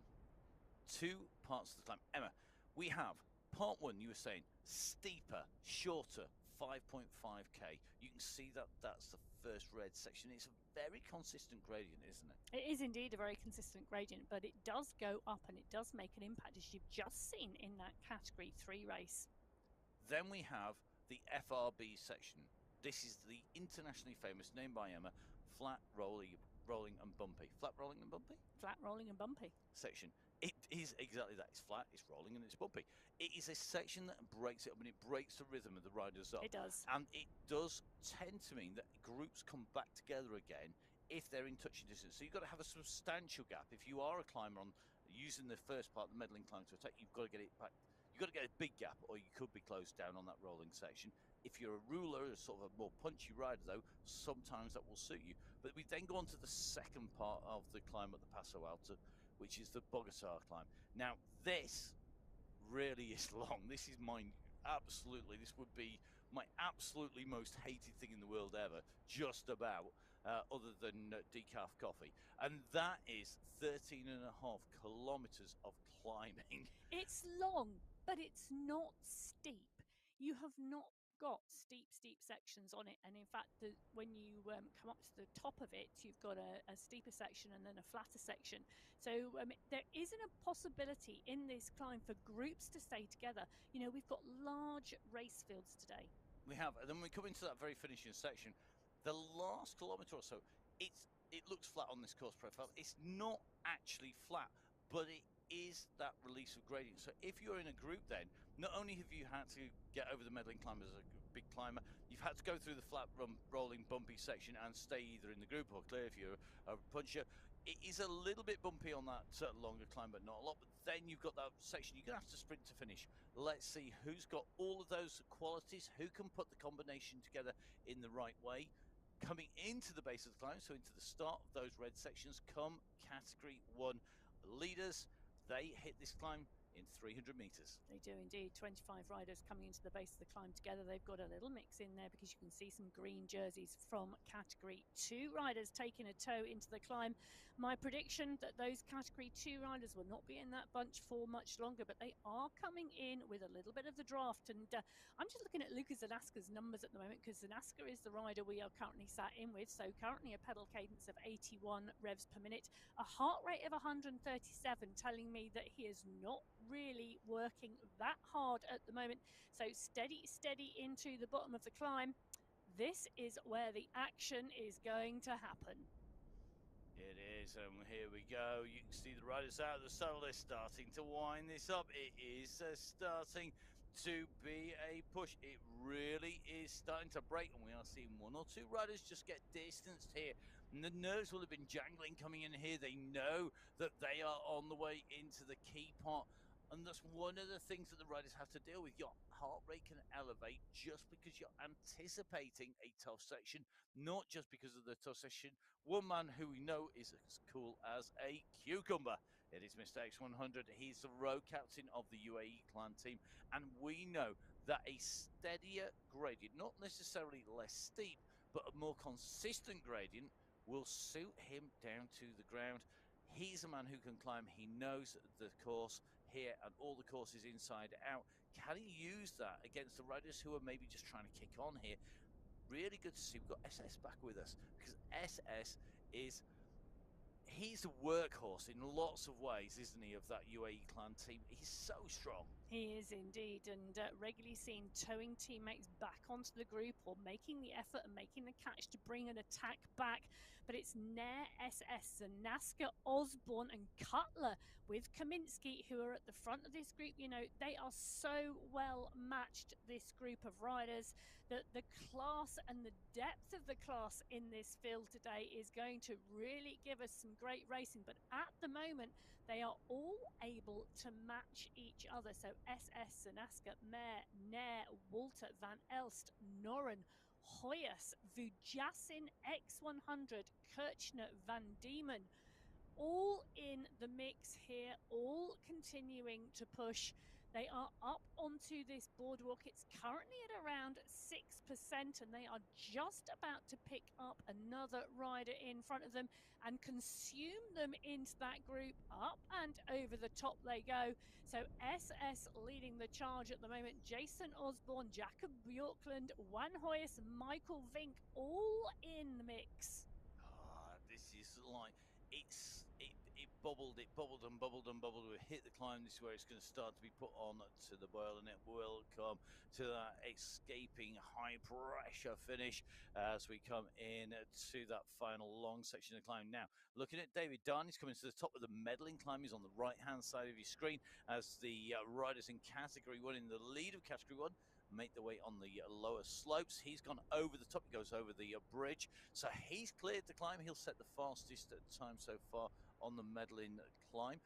2 parts of the climb. Emma, we have part 1, you were saying, steeper, shorter, 5.5k. You can see that that's the first red section. It's a very consistent gradient, isn't it? It is indeed a very consistent gradient, but it does go up and it does make an impact, as you've just seen in that category 3 race. Then we have the FRB section. This is the internationally famous, named by Emma, flat, rolling and bumpy. Flat, rolling and bumpy? Flat, rolling and bumpy. Section. It is exactly that. It's flat, it's rolling, and it's bumpy. It is a section that breaks it up, and it breaks the rhythm of the riders up. It does. And it does tend to mean that groups come back together again if they're in touching distance. So you've got to have a substantial gap. If you are a climber on using the first part, the medaling climb to attack, you've got to get it back. You've got to get a big gap, or you could be closed down on that rolling section. If you're a ruler, a sort of a more punchy rider, though, sometimes that will suit you. But we then go on to the second part of the climb at the Paso Alto, which is the Bogota climb. Now, this really is long. This is this would be my absolutely most hated thing in the world ever, just about, other than decaf coffee. And that is 13.5 kilometers of climbing. It's long, but it's not steep. You have not got steep sections on it, and in fact when you come up to the top of it, you've got a steeper section and then a flatter section. So there isn't a possibility in this climb for groups to stay together. You know, we've got large race fields today. We have, and then we come into that very finishing section. The last kilometre or so, it looks flat on this course profile. It's not actually flat, but it is that release of gradient. So if you're in a group, then not only have you had to get over the medaling climb as a big climber, you've had to go through the flat, rolling, bumpy section and stay either in the group or clear if you're a puncher. It is a little bit bumpy on that longer climb, but not a lot. But then you've got that section you're going to have to sprint to finish. Let's see who's got all of those qualities, who can put the combination together in the right way. Coming into the base of the climb, so into the start of those red sections, come category 1 leaders. They hit this climb in 300 meters. They do indeed. 25 riders coming into the base of the climb together. They've got a little mix in there because you can see some green jerseys from Category 2 riders taking a toe into the climb. My prediction that those Category 2 riders will not be in that bunch for much longer, but they are coming in with a little bit of the draft. And I'm just looking at Lucas Zanaska's numbers at the moment because Zanaska is the rider we are currently sat in with. So currently a pedal cadence of 81 revs per minute, a heart rate of 137, telling me that he is not really working that hard at the moment. So steady into the bottom of the climb. This is where the action is going to happen. It is, and here we go. You can see the riders out of the saddle. They're starting to wind this up. It is starting to be a push. It really is starting to break, and we are seeing one or two riders just get distanced here. And the nerves will have been jangling coming in here. They know that they are on the way into the key part. And that's one of the things that the riders have to deal with. Your heart rate can elevate just because you're anticipating a tough section, not just because of the tough section. One man who we know is as cool as a cucumber. It is Mr. X100. He's the row captain of the UAE clan team. And we know that a steadier gradient, not necessarily less steep, but a more consistent gradient, will suit him down to the ground. He's a man who can climb. He knows the course here and all the courses inside out. Can he use that against the riders who are maybe just trying to kick on here? Really good to see. We've got SS back with us because SS he's a workhorse in lots of ways, isn't he, of that UAE clan team? He's so strong. He is indeed, and regularly seen towing teammates back onto the group or making the effort and making the catch to bring an attack back. But it's Nair, SS, Zanaska, Osborne and Cutler with Kaminsky who are at the front of this group. You know, they are so well matched, this group of riders, that the class and the depth of the class in this field today is going to really give us some great racing. But at the moment, they are all able to match each other. So SS, Zanaska, Mayer, Nair, Walter, Van Elst, Noren, Hoyas, Vujasin, X100, Kirchner, Van Diemen, all in the mix here, all continuing to push. They are up onto this boardwalk. It's currently at around 6%, and they are just about to pick up another rider in front of them and consume them into that group. Up and over the top they go. So SS leading the charge at the moment. Jason Osborne, Jacob Bjorklund, Juan Hoyas, Michael Vink, all in the mix. This is like, it bubbled and bubbled and bubbled. We hit the climb. This is where it's going to start to be put on to the boil, and it will come to that escaping high pressure finish as we come in to that final long section of the climb. Now, looking at David Dunn, he's coming to the top of the medaling climb. He's on the right hand side of your screen as the riders in category 1 in the lead of category 1 make their way on the lower slopes. He's gone over the top. He goes over the bridge. So he's cleared the climb. He'll set the fastest time so far on the medaling climb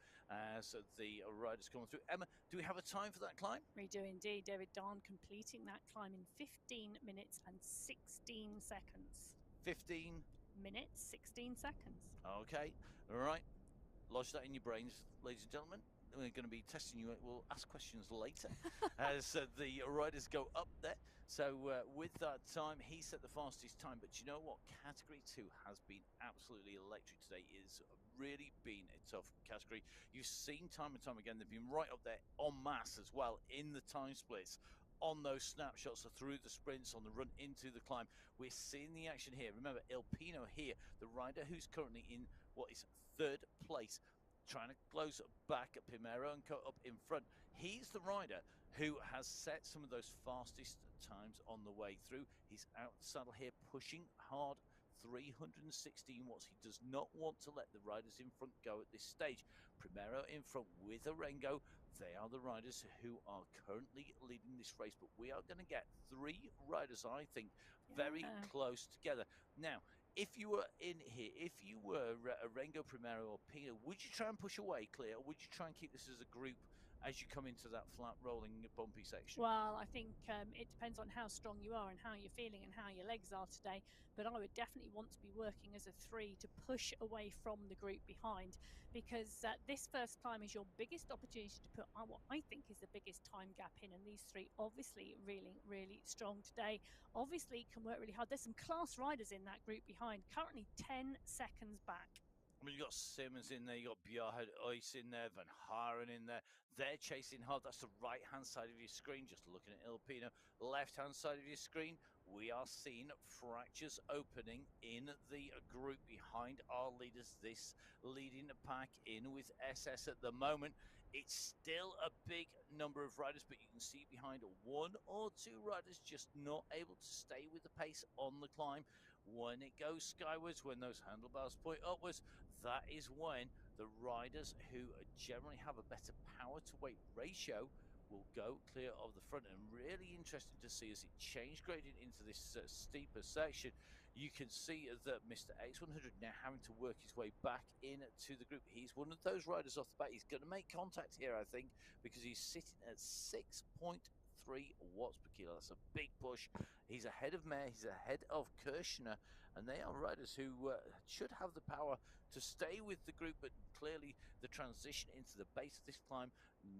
as the riders come through. Emma, do we have a time for that climb? We do indeed. David Darn completing that climb in 15 minutes and 16 seconds. 15 minutes, 16 seconds. Okay. All right. Lodge that in your brains, ladies and gentlemen. We're going to be testing you. We'll ask questions later as the riders go up there. So with that time, he set the fastest time. But you know what? Category 2 has been absolutely electric today. It's really been a tough category. You've seen time and time again, they've been right up there en masse as well in the time splits, on those snapshots, or through the sprints, on the run into the climb. We're seeing the action here. Remember, El Pino here, the rider who's currently in what is 3rd place, trying to close back at Primero and cut up in front. He's the rider who has set some of those fastest times on the way through. He's out the saddle here, pushing hard, 316 watts. He does not want to let the riders in front go at this stage. Primero in front with Arengo. They are the riders who are currently leading this race, but we are going to get 3 riders, I think, very close together. Now, if you were in here, if you were Arengo, Primero or Pino, would you try and push away, Clear, or would you try and keep this as a group as you come into that flat, rolling, bumpy section? Well, I think it depends on how strong you are and how you're feeling and how your legs are today. But I would definitely want to be working as a 3 to push away from the group behind, because this first climb is your biggest opportunity to put on what I think is the biggest time gap in. And these 3 obviously really, really strong today. Obviously can work really hard. There's some class riders in that group behind, currently 10 seconds back. I mean, you've got Simmons in there, you've got Bjarhead Ice in there, Van Haren in there. They're chasing hard. That's the right-hand side of your screen. Just looking at Ilpino. Left-hand side of your screen, we are seeing fractures opening in the group behind our leaders. This leading the pack in with SS at the moment. It's still a big number of riders, but you can see behind 1 or 2 riders just not able to stay with the pace on the climb. When it goes skywards, when those handlebars point upwards, that is when the riders who generally have a better power to weight ratio will go clear of the front. And really interesting to see as it changed gradient into this steeper section, you can see that Mr. X100 now having to work his way back into the group. He's one of those riders off the bat. He's going to make contact here, I think, because he's sitting at 6.3 watts per kilo. That's a big push. He's ahead of Mayer, he's ahead of Kirshner, and they are riders who should have the power to stay with the group, but clearly the transition into the base of this climb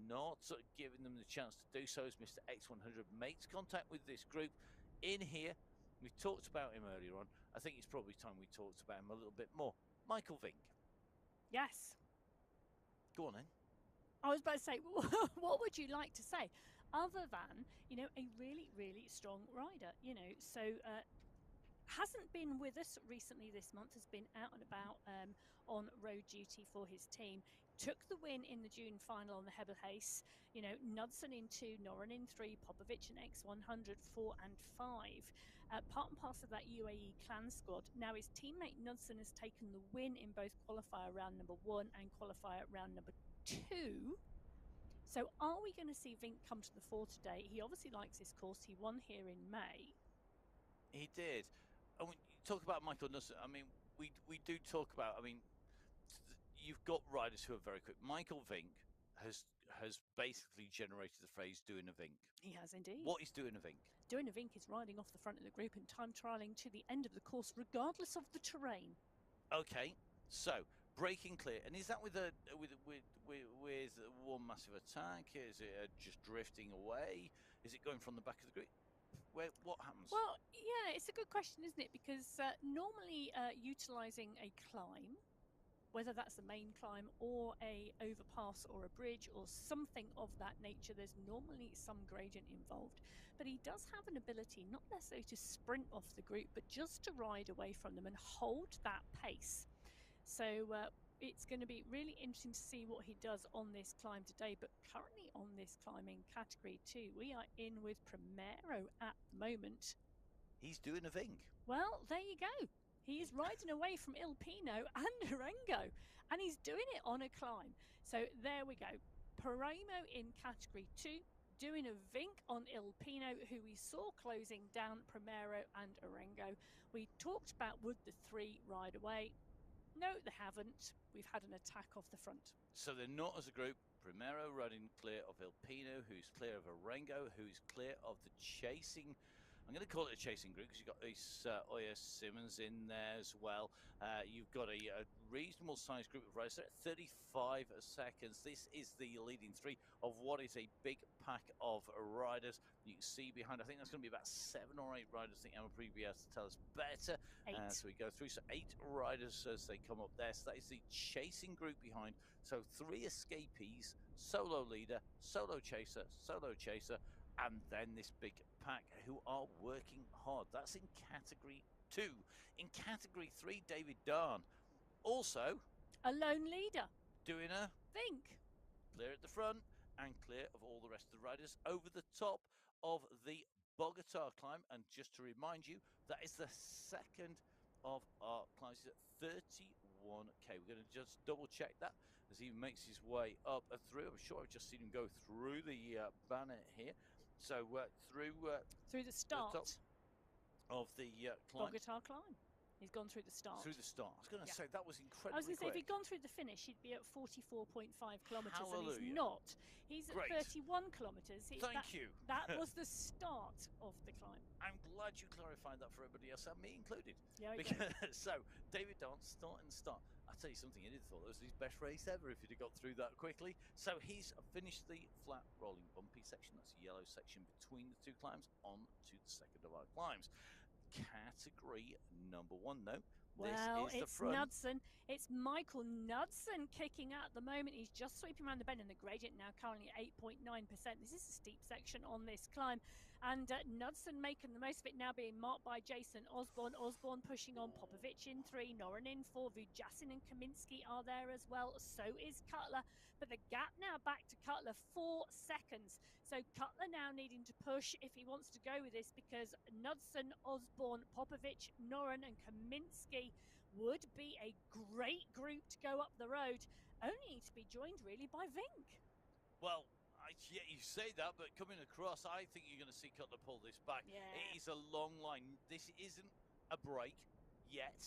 not giving them the chance to do so as Mr. X100 makes contact with this group in here. We talked about him earlier on. I think it's probably time we talked about him a little bit more. Michael Vink. Yes. Go on then. I was about to say, what would you like to say other than, a really, really strong rider, so hasn't been with us recently this month, has been out and about on road duty for his team. Took the win in the June final on the Hebel Hace. Knudsen in 2, Noren in 3, Popovic and X100 4 and 5. Part and parcel of that UAE clan squad. Now his teammate Knudsen has taken the win in both qualifier round number 1 and qualifier round number 2. So are we going to see Vink come to the fore today? He obviously likes this course. He won here in May. He did. And when you talk about Michael Knudsen, I mean, we do talk about, I mean, you've got riders who are very quick. Michael Vink has basically generated the phrase doing a Vink. He has indeed. What is doing a Vink? Doing a Vink is riding off the front of the group and time trialling to the end of the course, regardless of the terrain. Okay, so breaking clear, and is that with one massive attack? Is it just drifting away? Is it going from the back of the group? What happens? Well, yeah, it's a good question, isn't it? Because normally utilising a climb, whether that's the main climb or a overpass or a bridge or something of that nature, there's normally some gradient involved. But he does have an ability, not necessarily to sprint off the group, but just to ride away from them and hold that pace. So it's going to be really interesting to see what he does on this climb today. But currently on this climb in category 2, we are in with Primero at the moment. He's doing a Vink. Well, there you go. He is riding away from Ilpino and Orengo, and he's doing it on a climb. So there we go. Primero in category 2, doing a Vink on Ilpino, who we saw closing down Primero and Orengo. We talked about would the 3 ride away. No, they haven't. We've had an attack off the front. So they're not as a group. Primero running clear of Ilpino, who's clear of Orengo, who's clear of the chasing. I'm going to call it a chasing group because you've got this Oya Simmons in there as well. You've got a reasonable sized group of riders at 35 seconds. This is the leading 3 of what is a big pack of riders. You can see behind, I think that's going to be about 7 or 8 riders. I think Emma will be able to tell us better. 8. So we go through, so 8 riders as they come up there. So that is the chasing group behind. So 3 escapees, solo leader, solo chaser, and then this big pack who are working hard. That's in category 2. In category 3, David Darn, also a lone leader, doing a Vink. Clear at the front and clear of all the rest of the riders over the top of the Bogota climb. And just to remind you, that is the second of our climbs. He's at 31k. We're going to just double check that as he makes his way up through. I'm sure I've just seen him go through the banner here. So through the start the top of the climb. Bogota climb. He's gone through the start. Through the start. I was going to Yeah. say, that was incredibly I was going to say, if quick. he'd gone through the finish, he'd be at 44.5 kilometres, and he's Hallelujah. not. He's at Great. 31 kilometres. Thank you. That was the start of the climb. I'm glad you clarified that for everybody else, and me included. Yeah, So, David Dance, start and start. I'll tell you something, he did thought that was his best race ever if he'd have got through that quickly. So he's finished the flat rolling bumpy section. That's the yellow section between the two climbs, on to the second of our climbs. Category number 1, though. Well, this is it's Knudsen. It's Michael Knudsen kicking out at the moment. He's just sweeping around the bend, and the gradient now currently 8.9%. This is a steep section on this climb. And Knudsen making the most of it, now being marked by Jason Osborne. Osborne pushing on, Popovic in 3, Noren in 4, Vujasin and Kaminsky are there as well. So is Cutler. But the gap now back to Cutler, 4 seconds. So Cutler now needing to push if he wants to go with this, because Knudsen, Osborne, Popovic, Noren and Kaminsky would be a great group to go up the road, only to be joined really by Vink. Well, yeah, you say that, but coming across, I think you're going to see Cutler pull this back. Yeah. It is a long line. This isn't a break yet.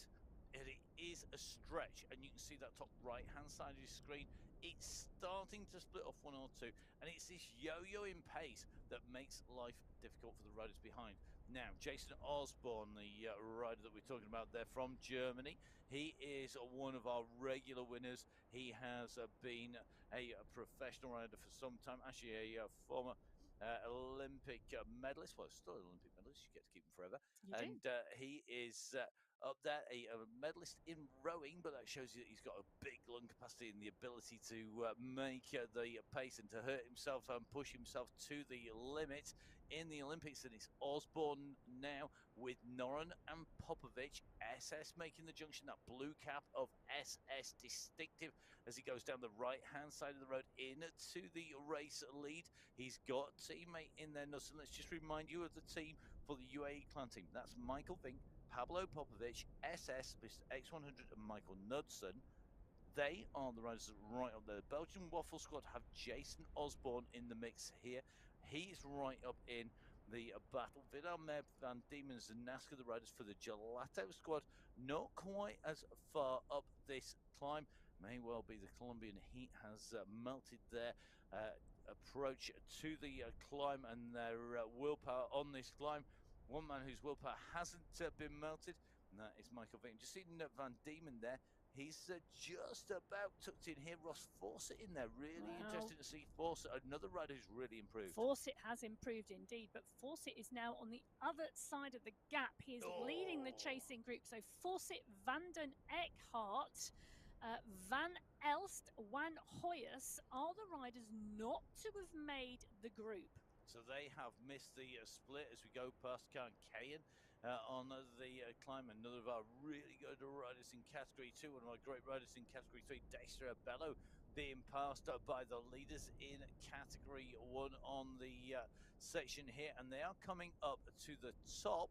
It is a stretch, and you can see that top right-hand side of your screen. It's starting to split off 1 or 2, and it's this yo-yoing pace that makes life difficult for the riders behind. Now, Jason Osborne, the rider that we're talking about there from Germany, he is one of our regular winners. He has been a professional rider for some time, actually a former Olympic medalist. Well, still an Olympic medalist, you get to keep him forever. He is up there, a medalist in rowing, but that shows you that he's got a big lung capacity and the ability to make the pace and to hurt himself and push himself to the limit in the Olympics. And it's Osborne now with Noren and Popovic. SS making the junction, that blue cap of SS distinctive as he goes down the right-hand side of the road into the race lead. He's got a teammate in there, Knudsen. Let's just remind you of the team for the UAE clan team. That's Michael Vink, Pablo Popovic, SS, Mr. X100 and Michael Knudsen. They are the riders right up there. The Belgian Waffle squad have Jason Osborne in the mix here. He's right up in the battle. Vidal Meb, Van Diemen's and Nasca, the riders for the Gelato squad, not quite as far up this climb. May well be the Colombian heat has melted their approach to the climb and their willpower on this climb. One man whose willpower hasn't been melted, and that is Michael Vink. Just seeing Van Diemen there. He's just about tucked in here. Ross Fawcett in there. Really interesting to see Fawcett, another rider who's really improved. Fawcett has improved indeed, but Fawcett is now on the other side of the gap. He is leading the chasing group. So Fawcett, Vanden Eckhart, Van Elst, Van Hoyers are the riders not to have made the group. So they have missed the split as we go past Karen Kayan on the climb. Another of our really good riders in Category 2, one of our great riders in Category 3, Dexter Bello, being passed by the leaders in Category 1 on the section here. And they are coming up to the top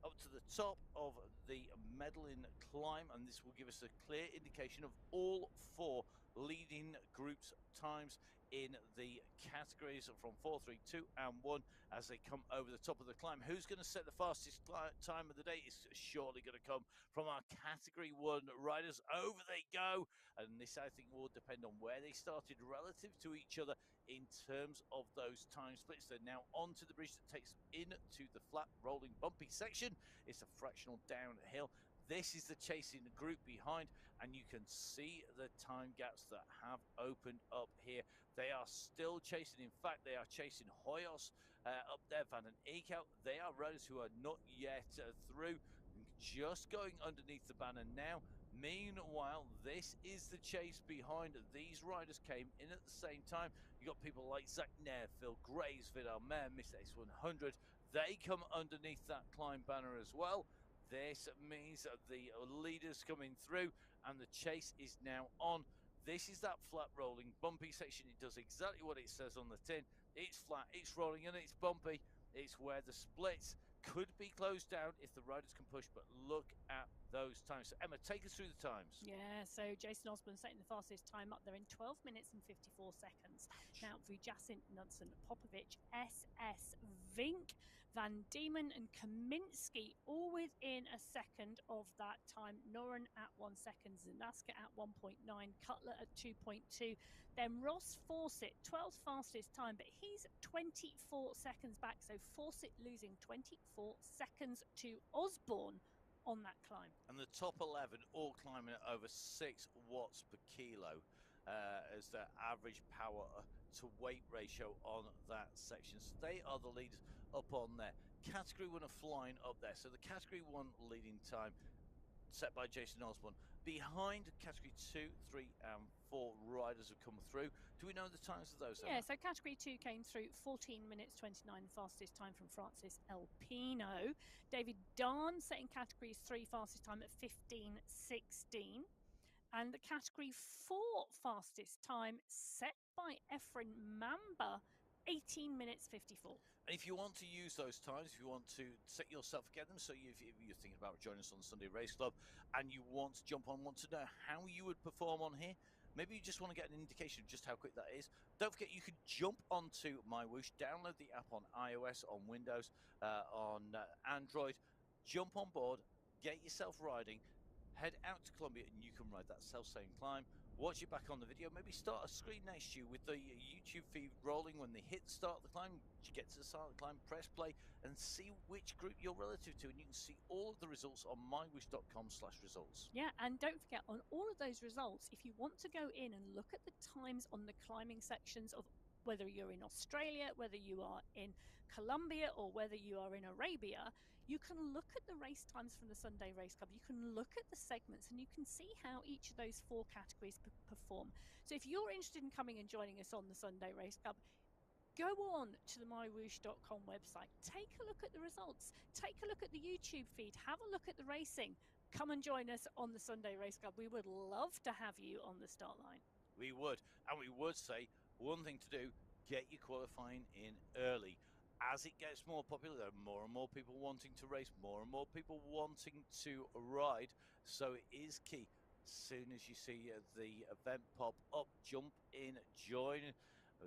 of the Medellin climb, and this will give us a clear indication of all 4 leading groups times in the categories from 4, 3, 2 and 1 as they come over the top of the climb. Who's going to set the fastest time of the day is surely going to come from our Category 1 riders. Over they go, and this I think will depend on where they started relative to each other in terms of those time splits. They're now onto the bridge that takes them into the flat rolling bumpy section. It's a fractional downhill. This is the chasing group behind, and you can see the time gaps that have opened up here. They are still chasing. In fact, they are chasing Hoyos up there, Van den Eekhout. They are riders who are not yet through, just going underneath the banner now. Meanwhile, this is the chase behind. These riders came in at the same time. You got people like Zach Nair, Phil Graves, Vidal Mayer, Mr. X100. They come underneath that climb banner as well. This means that the leaders coming through, and the chase is now on. This is that flat rolling bumpy section. It does exactly what it says on the tin. It's flat, it's rolling, and it's bumpy. It's where the splits could be closed down if the riders can push, but look at those times. Emma, take us through the times. Yeah, so Jason Osborne setting the fastest time up there in 12 minutes and 54 seconds. Ouch. Now, Vujacin, Knudsen, Popovic, SS, Vink, Van Diemen and Kaminsky all within a second of that time. Noren at 1 second, Zanaska at 1.9, Cutler at 2.2. Then Ross Fawcett, 12th fastest time, but he's 24 seconds back. So Fawcett losing 24 seconds to Osborne on that climb. And the top 11 all climbing at over 6 watts per kilo as their average power to weight ratio on that section. So they are the leaders up on there. Category 1 are flying up there. So the Category 1 leading time set by Jason Osborne. Behind Category 2, 3 and 4 riders have come through. Do we know the times of those? Yeah, so Category 2 came through 14 minutes 29, fastest time from Francis Elpino. David Darn setting Category 3 fastest time at 15:16. And the Category 4 fastest time set by Efren Mamba, 18 minutes 54. And if you want to use those times, if you want to set yourself against them, so if you're thinking about joining us on the Sunday Race Club and you want to jump on, want to know how you would perform on here, maybe you just want to get an indication of just how quick that is. Don't forget, you can jump onto MyWhoosh, download the app on iOS, on Windows, on Android, jump on board, get yourself riding, head out to Colombia and you can ride that self-same climb. Watch it back on the video. Maybe start a screen next to you with the YouTube feed rolling when they hit start the climb. You get to the start of the climb, press play, and see which group you're relative to. And you can see all of the results on mywhoosh.com/results. Yeah, and don't forget, on all of those results, if you want to go in and look at the times on the climbing sections of whether you're in Australia, whether you are in Colombia, or whether you are in Arabia, you can look at the race times from the Sunday Race Club. You can look at the segments and you can see how each of those 4 categories perform. So if you're interested in coming and joining us on the Sunday Race Club, go on to the mywhoosh.com website, take a look at the results, take a look at the YouTube feed, have a look at the racing. Come and join us on the Sunday Race Club. We would love to have you on the start line. We would. And we would say one thing to do, get your qualifying in early. As it gets more popular, there are more and more people wanting to race, more and more people wanting to ride. So it is key. As soon as you see the event pop up, jump in, join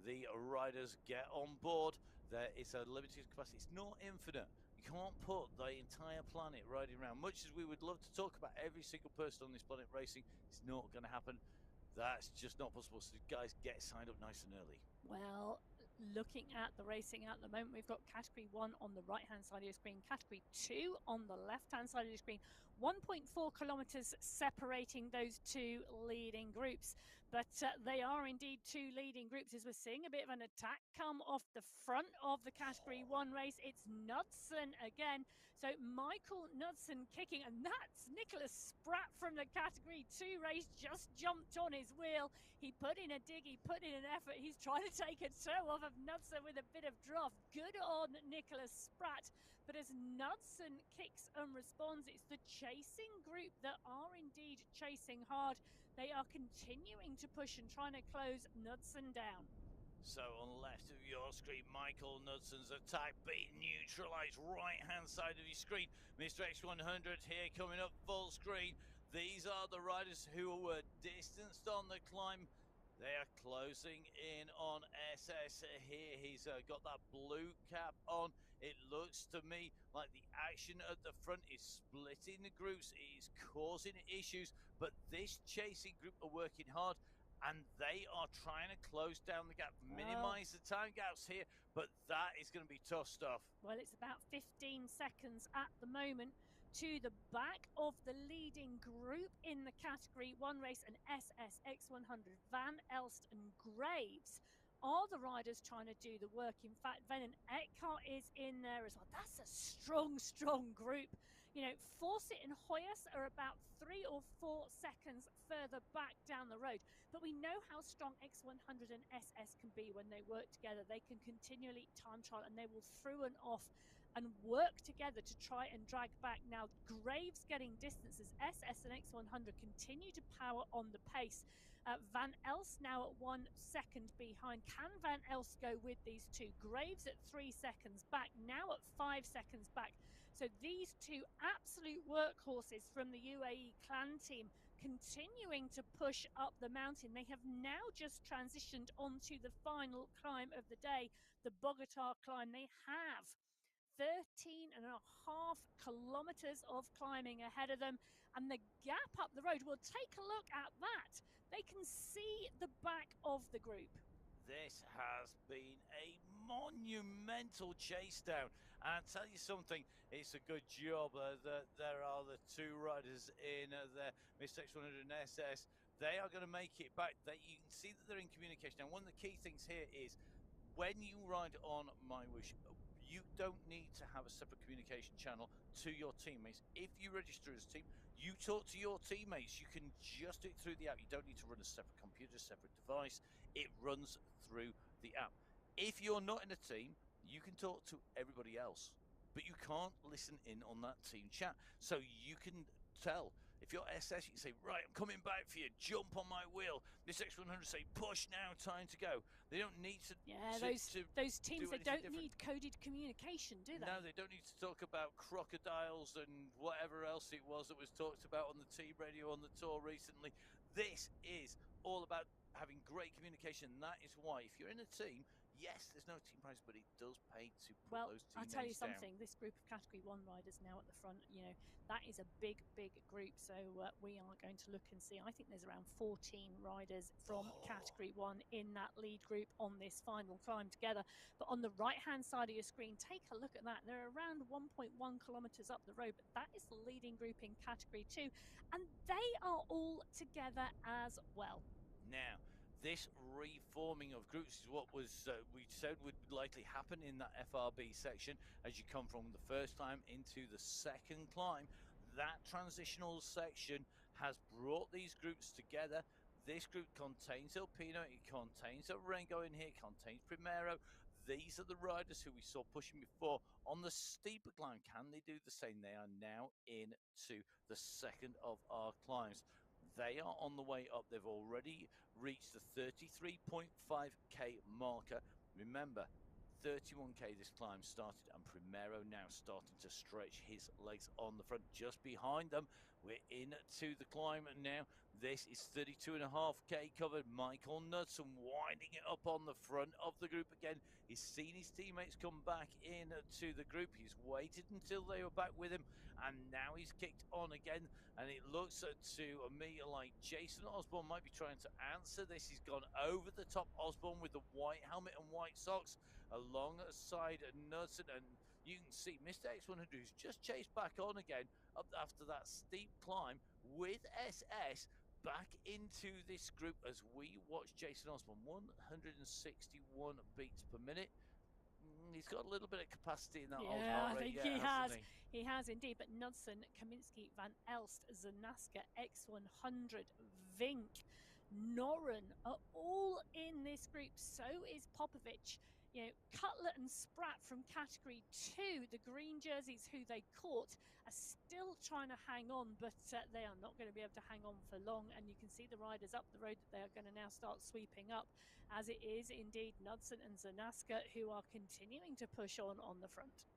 the riders, get on board. There is a limited capacity. It's not infinite. You can't put the entire planet riding around. Much as we would love to talk about every single person on this planet racing, it's not going to happen. That's just not possible. So guys, get signed up nice and early. Well, looking at the racing at the moment, we've got Category 1 on the right-hand side of your screen, Category 2 on the left-hand side of your screen. 1.4 kilometres separating those 2 leading groups. But they are indeed 2 leading groups as we're seeing a bit of an attack come off the front of the Category 1 race. It's Knudsen again. So Michael Knudsen kicking, and that's Nicholas Spratt from the Category 2 race just jumped on his wheel. He put in a dig, he put in an effort. He's trying to take a toe off of Knudsen with a bit of draft. Good on Nicholas Spratt. But as Knudsen kicks and responds, it's the chasing group that are indeed chasing hard. They are continuing to push and trying to close Knudsen down. So on the left of your screen, Michael Knudsen's attack being neutralised. Right-hand side of your screen, Mr. X100 here coming up full screen. These are the riders who were distanced on the climb. They are closing in on SS here. He's got that blue cap on. It looks to me like the action at the front is splitting the groups. It is causing issues, but this chasing group are working hard. And they are trying to close down the gap, minimize the time gaps here, but that is going to be tough stuff. Well, it's about 15 seconds at the moment to the back of the leading group in the Category 1 race, and SSX100, Van Elst and Graves are the riders trying to do the work. In fact, Venon Eckhart is in there as well. That's a strong, strong group. You know, Fawcett and Hoyas are about 3 or 4 seconds further back down the road. But we know how strong X100 and SS can be when they work together. They can continually time trial and they will through and off and work together to try and drag back. Now, Graves getting distances. SS and X100 continue to power on the pace. Van Elst now at 1 second behind. Can Van Elst go with these 2? Graves at 3 seconds back, now at 5 seconds back. So these two absolute workhorses from the UAE clan team continuing to push up the mountain. They have now just transitioned onto the final climb of the day, the Bogota climb. They have 13.5 kilometers of climbing ahead of them, and the gap up the road, well, take a look at that. They can see the back of the group. This has been a monumental chase down. And I'll tell you something, it's a good job that there are the two riders in there, Mr. X100 and SS. They are going to make it back. You can see that they're in communication. Now, one of the key things here is when you ride on MyWish, you don't need to have a separate communication channel to your teammates. If you register as a team, you talk to your teammates. You can just do it through the app. You don't need to run a separate computer, separate device. It runs through the app. If you're not in a team, you can talk to everybody else, but you can't listen in on that team chat. So you can tell. If you're SS, you can say, right, I'm coming back for you. Jump on my wheel. This X100 say, push now, time to go. They don't need to. Yeah, to those teams, they don't different. need coded communication, do they? No, they don't need to talk about crocodiles and whatever else it was that was talked about on the team radio on the tour recently. This is all about having great communication. And that is why, if you're in a team, yes, there's no team prize, but it does pay to put those team names down. I'll tell you something, this group of Category 1 riders now at the front, you know, that is a big, big group. So we are going to look and see. I think there's around 14 riders from Category 1 in that lead group on this final climb together. But on the right-hand side of your screen, take a look at that. They're around 1.1 kilometers up the road, but that is the leading group in Category 2. And they are all together as well. Now, this reforming of groups is what was we said would likely happen in that FRB section as you come from the first climb into the second climb. That transitional section has brought these groups together. This group contains Alpino, it contains Rengo in here, it contains Primero. These are the riders who we saw pushing before on the steeper climb. Can they do the same? They are now into the second of our climbs. They are on the way up. They've already reached the 33.5k marker. Remember, 31k this climb started, and Primero now starting to stretch his legs on the front. Just behind them, we're into the climb now. This is 32.5k covered. Michael Knudsen winding it up on the front of the group again. He's seen his teammates come back into the group. He's waited until they were back with him, and now he's kicked on again. And it looks to me like Jason Osborne might be trying to answer this. He's gone over the top. Osborne with the white helmet and white socks alongside Knudsen, and you can see Mr. X100 who's just chased back on again up after that steep climb with SS back into this group as we watch Jason Osborne. 161 beats per minute. He's got a little bit of capacity in that old heart rate. I think he has. He has indeed. But Knudsen, Kaminsky, Van Elst, Zanaska, X100, Vink, Noren are all in this group. So is Popovic. You know, Cutler and Spratt from Category 2, the green jerseys who they caught, are still trying to hang on, but they are not going to be able to hang on for long. And you can see the riders up the road that they are going to now start sweeping up, as it is indeed Knudsen and Zanaska who are continuing to push on the front.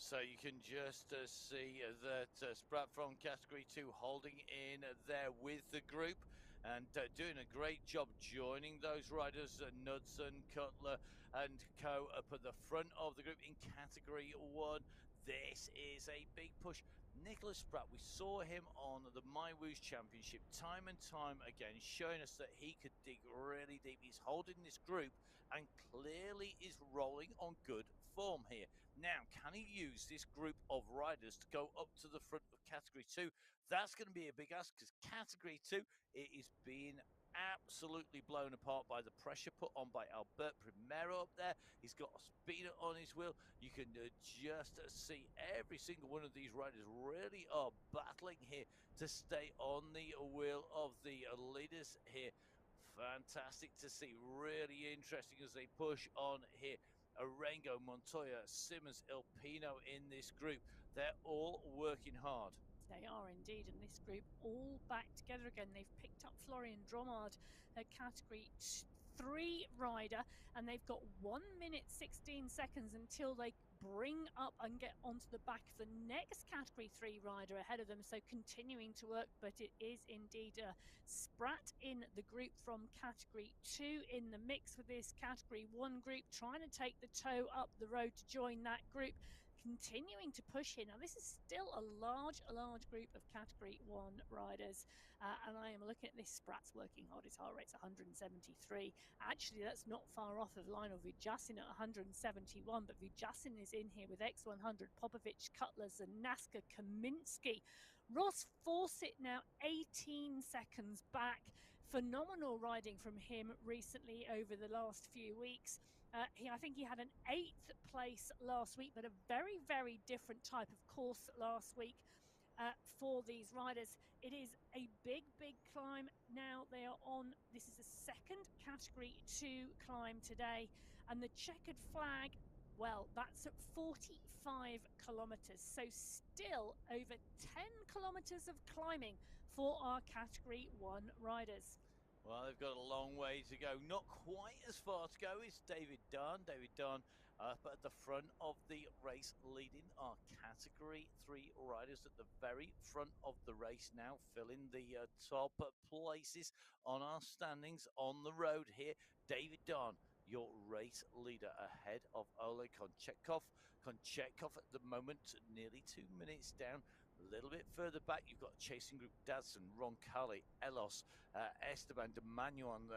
So you can just see that Spratt from Category 2 holding in there with the group and doing a great job joining those riders, Knudsen, Cutler and co up at the front of the group in Category 1. This is a big push. Nicholas Spratt, we saw him on the MyWoo's Championship time and time again, showing us that he could dig really deep. He's holding this group and clearly is rolling on good form here. Now, can he use this group of riders to go up to the front of Category 2? That's going to be a big ask because Category 2, it is being absolutely blown apart by the pressure put on by Albert Primero up there. He's got a speeder on his wheel. You can just see every single one of these riders really are battling here to stay on the wheel of the leaders here. Fantastic to see. Really interesting as they push on here. Arengo, Montoya, Simmons, Alpino in this group. They're all working hard. They are indeed, and this group all back together again. They've picked up Florian Dromard, a Category 3 rider, and they've got 1 minute 16 seconds until they bring up and get onto the back of the next Category 3 rider ahead of them. So continuing to work, but it is indeed Sprat in the group from Category 2 in the mix with this Category 1 group, trying to take the toe up the road to join that group. Continuing to push here. Now, this is still a large group of Category 1 riders, and I am looking at this. Sprat's working hard. His heart rate's 173. Actually, that's not far off of Lionel Vujassin at 171, but Vujassin is in here with X100, Popovic, Cutlers, and Naska Kaminsky. Ross Fawcett now 18 seconds back. Phenomenal riding from him recently over the last few weeks. I think he had an 8th place last week, but a very, very different type of course last week for these riders. It is a big climb now they are on. This is a second Category 2 climb today, and the checkered flag, well, that's at 45 kilometers, so still over 10 kilometers of climbing for our Category 1 riders. Well, they've got a long way to go. Not quite as far to go is David Dunn. David Dunn up at the front of the race, leading our Category 3 riders at the very front of the race now, filling the top places on our standings on the road here. David Dunn, your race leader, ahead of Oleg Konchetkov. Konchetkov at the moment nearly 2 minutes down. A little bit further back, you've got Chasing Group Dadson, Roncalli, Elos, Esteban de Manuan,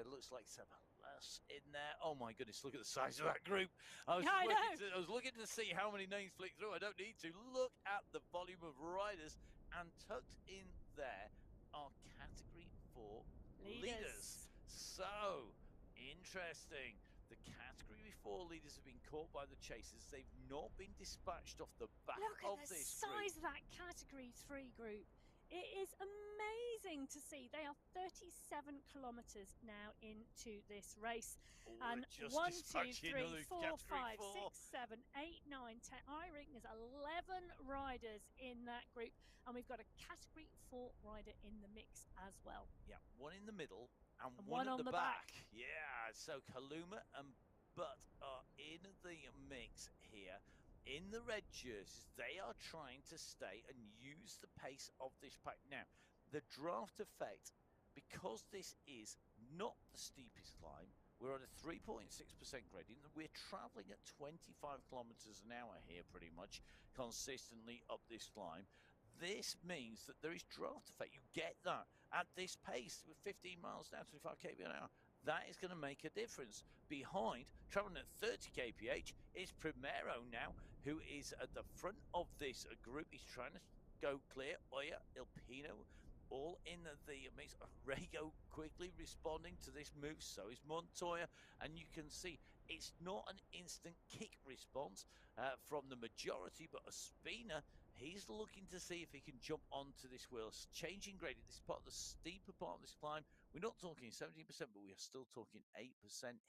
looks like Sabalas in there. Oh my goodness, look at the size of that group. I was looking to see how many names flick through. I don't need to. Look at the volume of riders, and tucked in there are Category 4 leaders. So interesting. The Category 4 leaders have been caught by the chasers. They've not been dispatched off the back of this group. Look at the size of that Category 3 group. It is amazing to see. They are 37 kilometers now into this race. And 1, 2, 3, 4, 5, 6, 7, 8, 9, 10. I reckon there's 11 riders in that group. And we've got a Category 4 rider in the mix as well. Yeah, one in the middle and one at the back. Yeah, so Kaluma and Butt are in the mix here. In the red jerseys, they are trying to stay and use the pace of this pack. Now, the draft effect, because this is not the steepest climb, we're on a 3.6% gradient. We're traveling at 25 kilometers an hour here pretty much consistently up this climb. This means that there is draft effect. You get that at this pace with 15 miles an hour, 25 kph an hour. That is going to make a difference. Behind, traveling at 30 kph, is Primero now, who is at the front of this group. He's trying to go clear. Oya, Ilpino, all in the mix. Rego quickly responding to this move. So is Montoya. And you can see it's not an instant kick response from the majority, but Ospina, he's looking to see if he can jump onto this wheel. Changing gradient, this is part of the steeper part of this climb. We're not talking 17%, but we are still talking 8%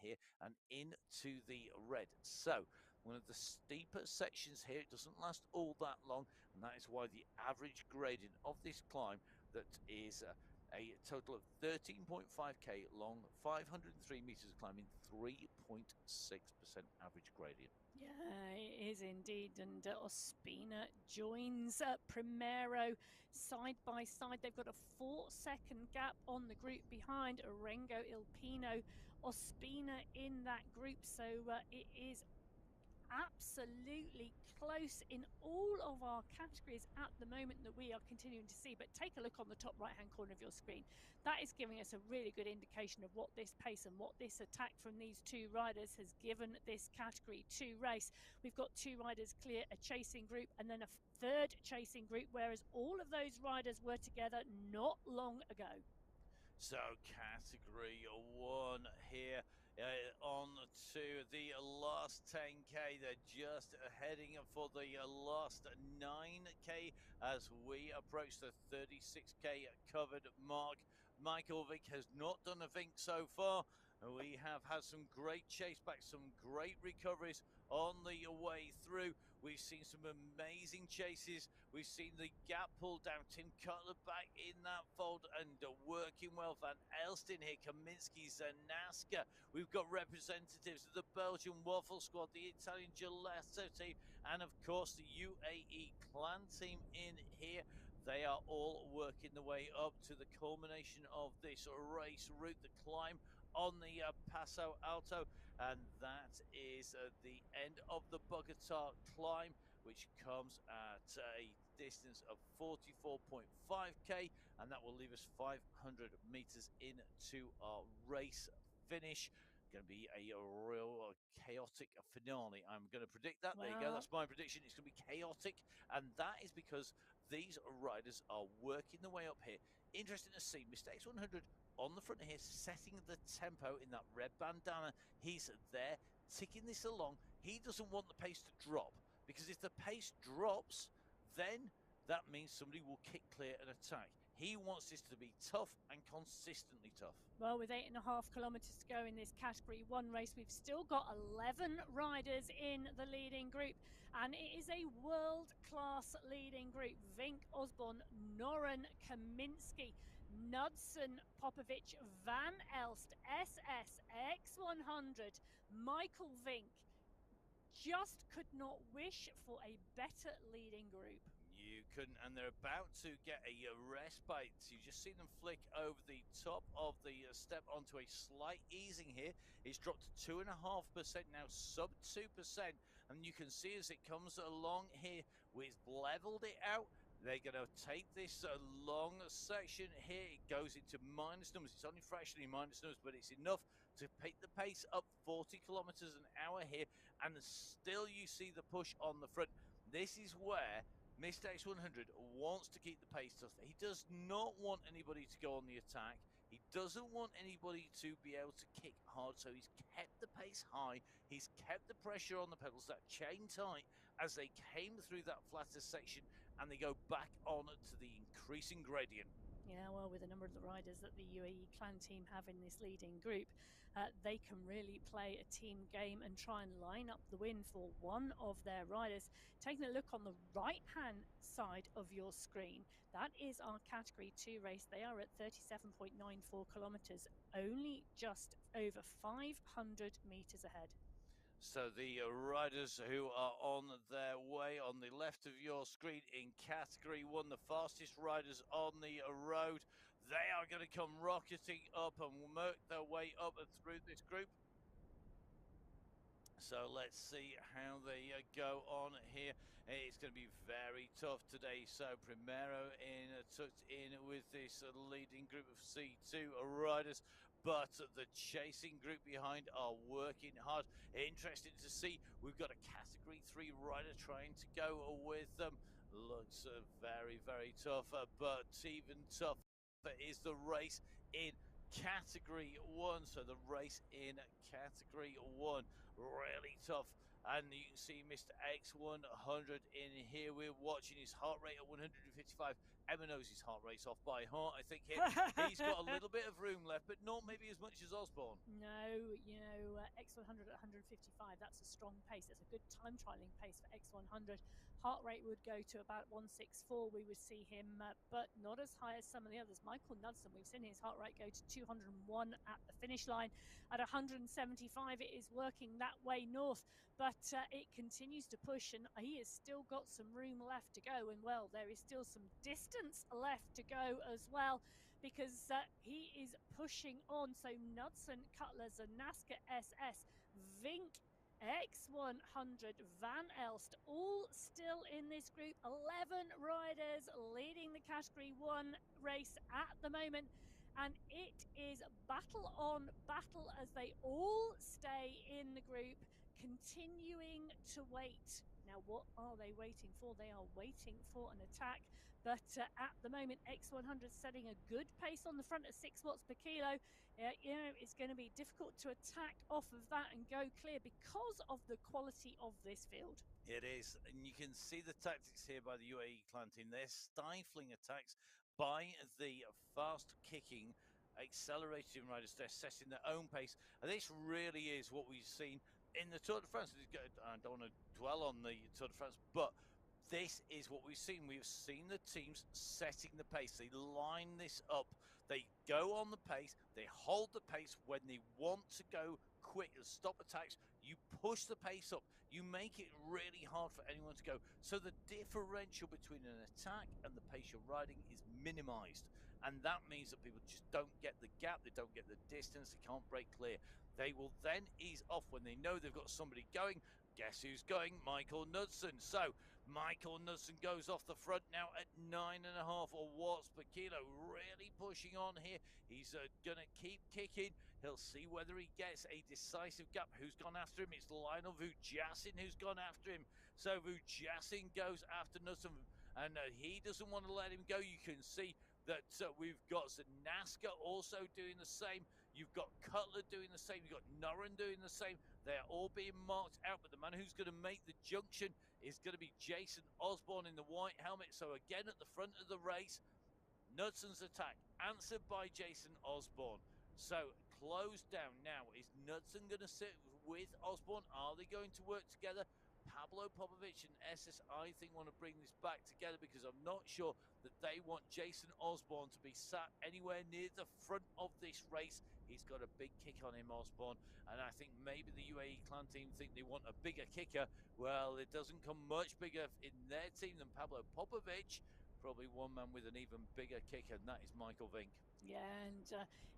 here and into the red. So one of the steeper sections here. It doesn't last all that long, and that is why the average gradient of this climb, that is a total of 13.5k long, 503 meters of climbing, 3.6% average gradient. Yeah, it is indeed. And Ospina joins Primero side by side. They've got a 4-second gap on the group behind Orengo, Ilpino, Ospina in that group. So it is absolutely close in all of our categories at the moment that we are continuing to see. But take a look on the top right hand corner of your screen. That is giving us a really good indication of what this pace and what this attack from these two riders has given this category 2 race. We've got 2 riders clear a chasing group and then a third chasing group, whereas all of those riders were together not long ago. So category 1 here, on to the last 10k. They're just heading for the last 9k as we approach the 36k covered mark. Michael Vick has not done a thing so far. We have had some great chase back, some great recoveries on the way through. We've seen some amazing chases. We've seen the gap pulled down. Tim Cutler back in that fold and working working well. Van Elst in here, Kaminski, Zanaska. We've got representatives of the Belgian Waffle Squad, the Italian Gelato team, and of course the UAE Clan team in here. They are all working the way up to the culmination of this race route, the climb on the Paso Alto, and that is the end of the Bogota climb, which comes at a distance of 44.5k, and that will leave us 500 meters into our race finish. Going to be a real chaotic finale. I'm going to predict that. There you go. That's my prediction. It's going to be chaotic, and that is because these riders are working their way up here. Interesting to see Mr. X100 on the front here, setting the tempo in that red bandana. He's there, ticking this along. He doesn't want the pace to drop, because if the pace drops, then that means somebody will kick clear and attack. He wants this to be tough and consistently tough. Well, with 8.5 kilometres to go in this Category 1 race, we've still got 11 riders in the leading group. And it is a world-class leading group. Vink, Osborne, Noren, Kaminski, Knudsen, Popovic, Van Elst, SS, X100, Michael Vink. Just could not wish for a better leading group. You couldn't, and they're about to get a respite. You just see them flick over the top of the step onto a slight easing here. It's dropped to 2.5% now, sub 2%, and you can see as it comes along here, we've leveled it out. They're going to take this long section here. It goes into minus numbers. It's only fractionally minus numbers, but it's enough to pick the pace up 40 kilometers an hour here, and still you see the push on the front. This is where Mr. X100 wants to keep the pace tough. He does not want anybody to go on the attack. He doesn't want anybody to be able to kick hard, so he's kept the pace high. He's kept the pressure on the pedals, that chain tight, as they came through that flatter section, and they go back on to the increasing gradient. Yeah, well, with a number of the riders that the UAE Clan team have in this leading group, they can really play a team game and try and line up the win for one of their riders. Taking a look on the right-hand side of your screen, that is our Category 2 race. They are at 37.94 kilometres, only just over 500 metres ahead. So the riders who are on their way on the left of your screen in Category 1, the fastest riders on the road, they are going to come rocketing up and work their way up and through this group. So let's see how they go on here. It's going to be very tough today. So Primero tucked in with this leading group of C2 riders, but the chasing group behind are working hard. Interesting to see. We've got a Category 3 rider trying to go with them. Looks very, very tough, but even tougher is the race in Category 1. So the race in Category 1, really tough. And you can see Mr. X100 in here. We're watching his heart rate at 155. Emma knows his heart rate's off by heart, I think. Here he's got a little bit of room left, but not maybe as much as Osborne. No, you know, X100 at 155, that's a strong pace. That's a good time trialing pace for X100. Heart rate would go to about 164. We would see him, but not as high as some of the others. Michael Knudsen, we've seen his heart rate go to 201 at the finish line. At 175, it is working that way north, but it continues to push, and he has still got some room left to go. And well, there is still some distance left to go as well, because he is pushing on. So Knudsen, Cutler, Zanaska, SS, Vink, X100, Van Elst, all still in this group. 11 riders leading the Category 1 race at the moment. And it is battle on battle as they all stay in the group, continuing to wait. Now, what are they waiting for? They are waiting for an attack. But at the moment, X100 setting a good pace on the front at 6 watts per kilo. You know, it's going to be difficult to attack off of that and go clear because of the quality of this field. It is, and you can see the tactics here by the UAE Clan team. They're stifling attacks by the fast kicking, accelerating riders. They're setting their own pace, and this really is what we've seen in the Tour de France. I don't want to dwell on the Tour de France, but this is what we've seen. We've seen the teams setting the pace. They line this up. They go on the pace. They hold the pace. When they want to go quick and stop attacks, you push the pace up. You make it really hard for anyone to go. So the differential between an attack and the pace you're riding is minimized. And that means that people just don't get the gap. They don't get the distance. They can't break clear. They will then ease off when they know they've got somebody going. Guess who's going? Michael Knudsen. So Michael Knudsen goes off the front now at 9.5 watts per kilo. Really pushing on here. He's going to keep kicking. He'll see whether he gets a decisive gap. Who's gone after him? It's Lionel Vujasin who's gone after him. So Vujasin goes after Knudsen, and he doesn't want to let him go. You can see that we've got Zanaska also doing the same. You've got Cutler doing the same. You've got Norrin doing the same. They're all being marked out, but the man who's going to make the junction is going to be Jason Osborne in the white helmet. So again, at the front of the race, Knudsen's attack answered by Jason Osborne. So closed down now. Is Knudsen going to sit with Osborne? Are they going to work together? Pablo Popovich and SS, I think, want to bring this back together, because I'm not sure that they want Jason Osborne to be sat anywhere near the front of this race. He's got a big kick on him, Osborne, and I think maybe the UAE clan team think they want a bigger kicker. Well, it doesn't come much bigger in their team than Pablo Popovich. Probably one man with an even bigger kicker, and that is Michael Vink. Yeah, and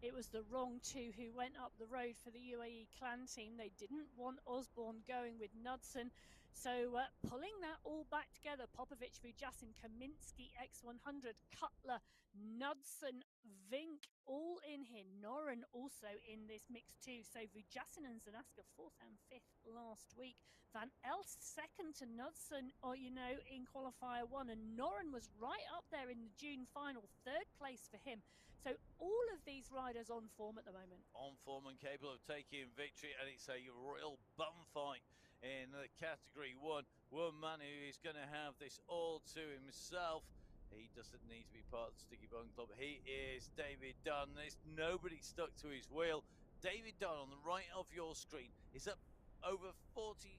it was the wrong two who went up the road for the UAE clan team. They didn't want Osborne going with Knudsen. So pulling that all back together, Popovich, Vujasin, Kaminsky, X100, Cutler, Knudsen, Vink, all in here. Norrin also in this mix too. So Vujasin and Zanaska 4th and 5th last week. Van Elst 2nd to Knudsen, or in qualifier 1, and Norrin was right up there in the June final, 3rd place for him. So all of these riders on form at the moment. On form and capable of taking victory, and it's a real bum fight in the category 1. One man who is going to have this all to himself. He doesn't need to be part of the Sticky Bone Club. He is David Dunn. There's nobody stuck to his wheel. David Dunn on the right of your screen is up over 42.5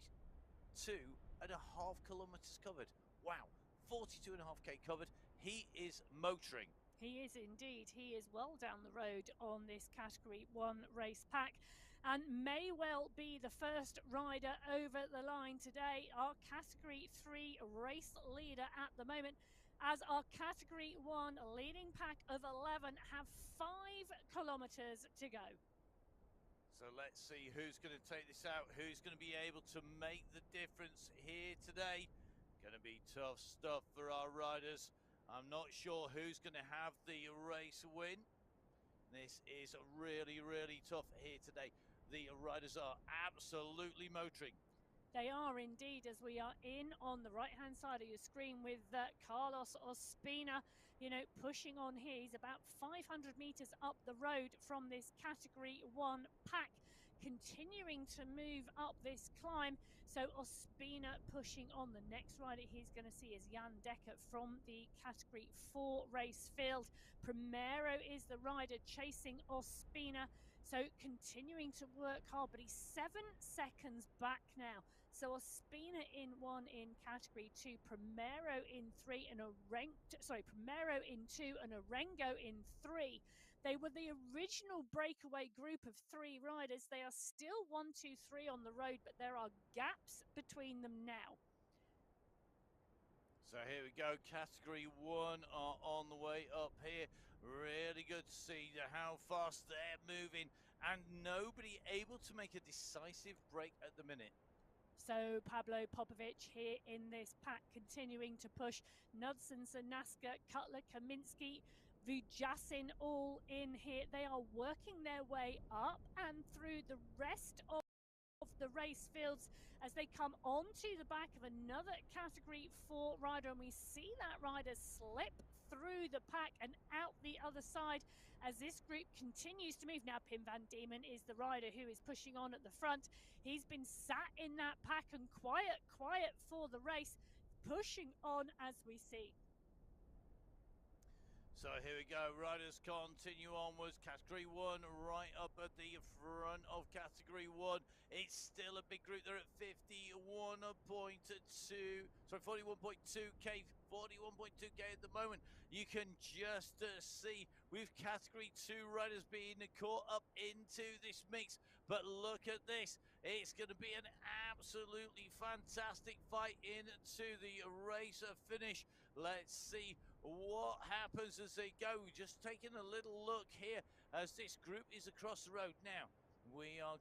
kilometers covered. Wow, 42.5k covered. He is motoring. He is indeed. He is well down the road on this Category 1 race pack, and may well be the first rider over the line today. Our Category 3 race leader at the moment, as our Category 1 leading pack of 11 have 5 kilometers to go. So let's see who's going to take this out, who's going to be able to make the difference here today. Going to be tough stuff for our riders. I'm not sure who's going to have the race win. This is really, really tough here today. The riders are absolutely motoring. They are indeed, as we are in on the right-hand side of your screen with Carlos Ospina, pushing on here. He's about 500 meters up the road from this Category 1 pack, continuing to move up this climb. So Ospina pushing on. The next rider he's going to see is Jan Decker from the Category 4 race field. Primero is the rider chasing Ospina, so continuing to work hard, but he's 7 seconds back now. So Ospina in 1 in Category 2, Primero in 3, and Primero in 2 and Arengo in 3. They were the original breakaway group of 3 riders. They are still 1, 2, 3 on the road, but there are gaps between them now. So here we go, Category 1 are on the way up here. Really good to see how fast they're moving, and nobody able to make a decisive break at the minute. So Pablo Popovich here in this pack, continuing to push. Knudsen, Zanaska, Cutler, Kaminsky, Vujasin all in here. They are working their way up and through the rest of the race fields as they come onto the back of another Category 4 rider, and we see that rider slip through the pack and out the other side as this group continues to move. Now Pim van Diemen is the rider who is pushing on at the front. He's been sat in that pack and quiet for the race, pushing on as we see. So here we go, riders continue onwards, Category 1 right up at the front of Category 1. It's still a big group, they're at 41.2k, 41.2k at the moment. You can just see with Category 2 riders being caught up into this mix. But look at this, it's going to be an absolutely fantastic fight into the race finish. Let's see what happens as they go. Just taking a little look here as this group is across the road. Now, we are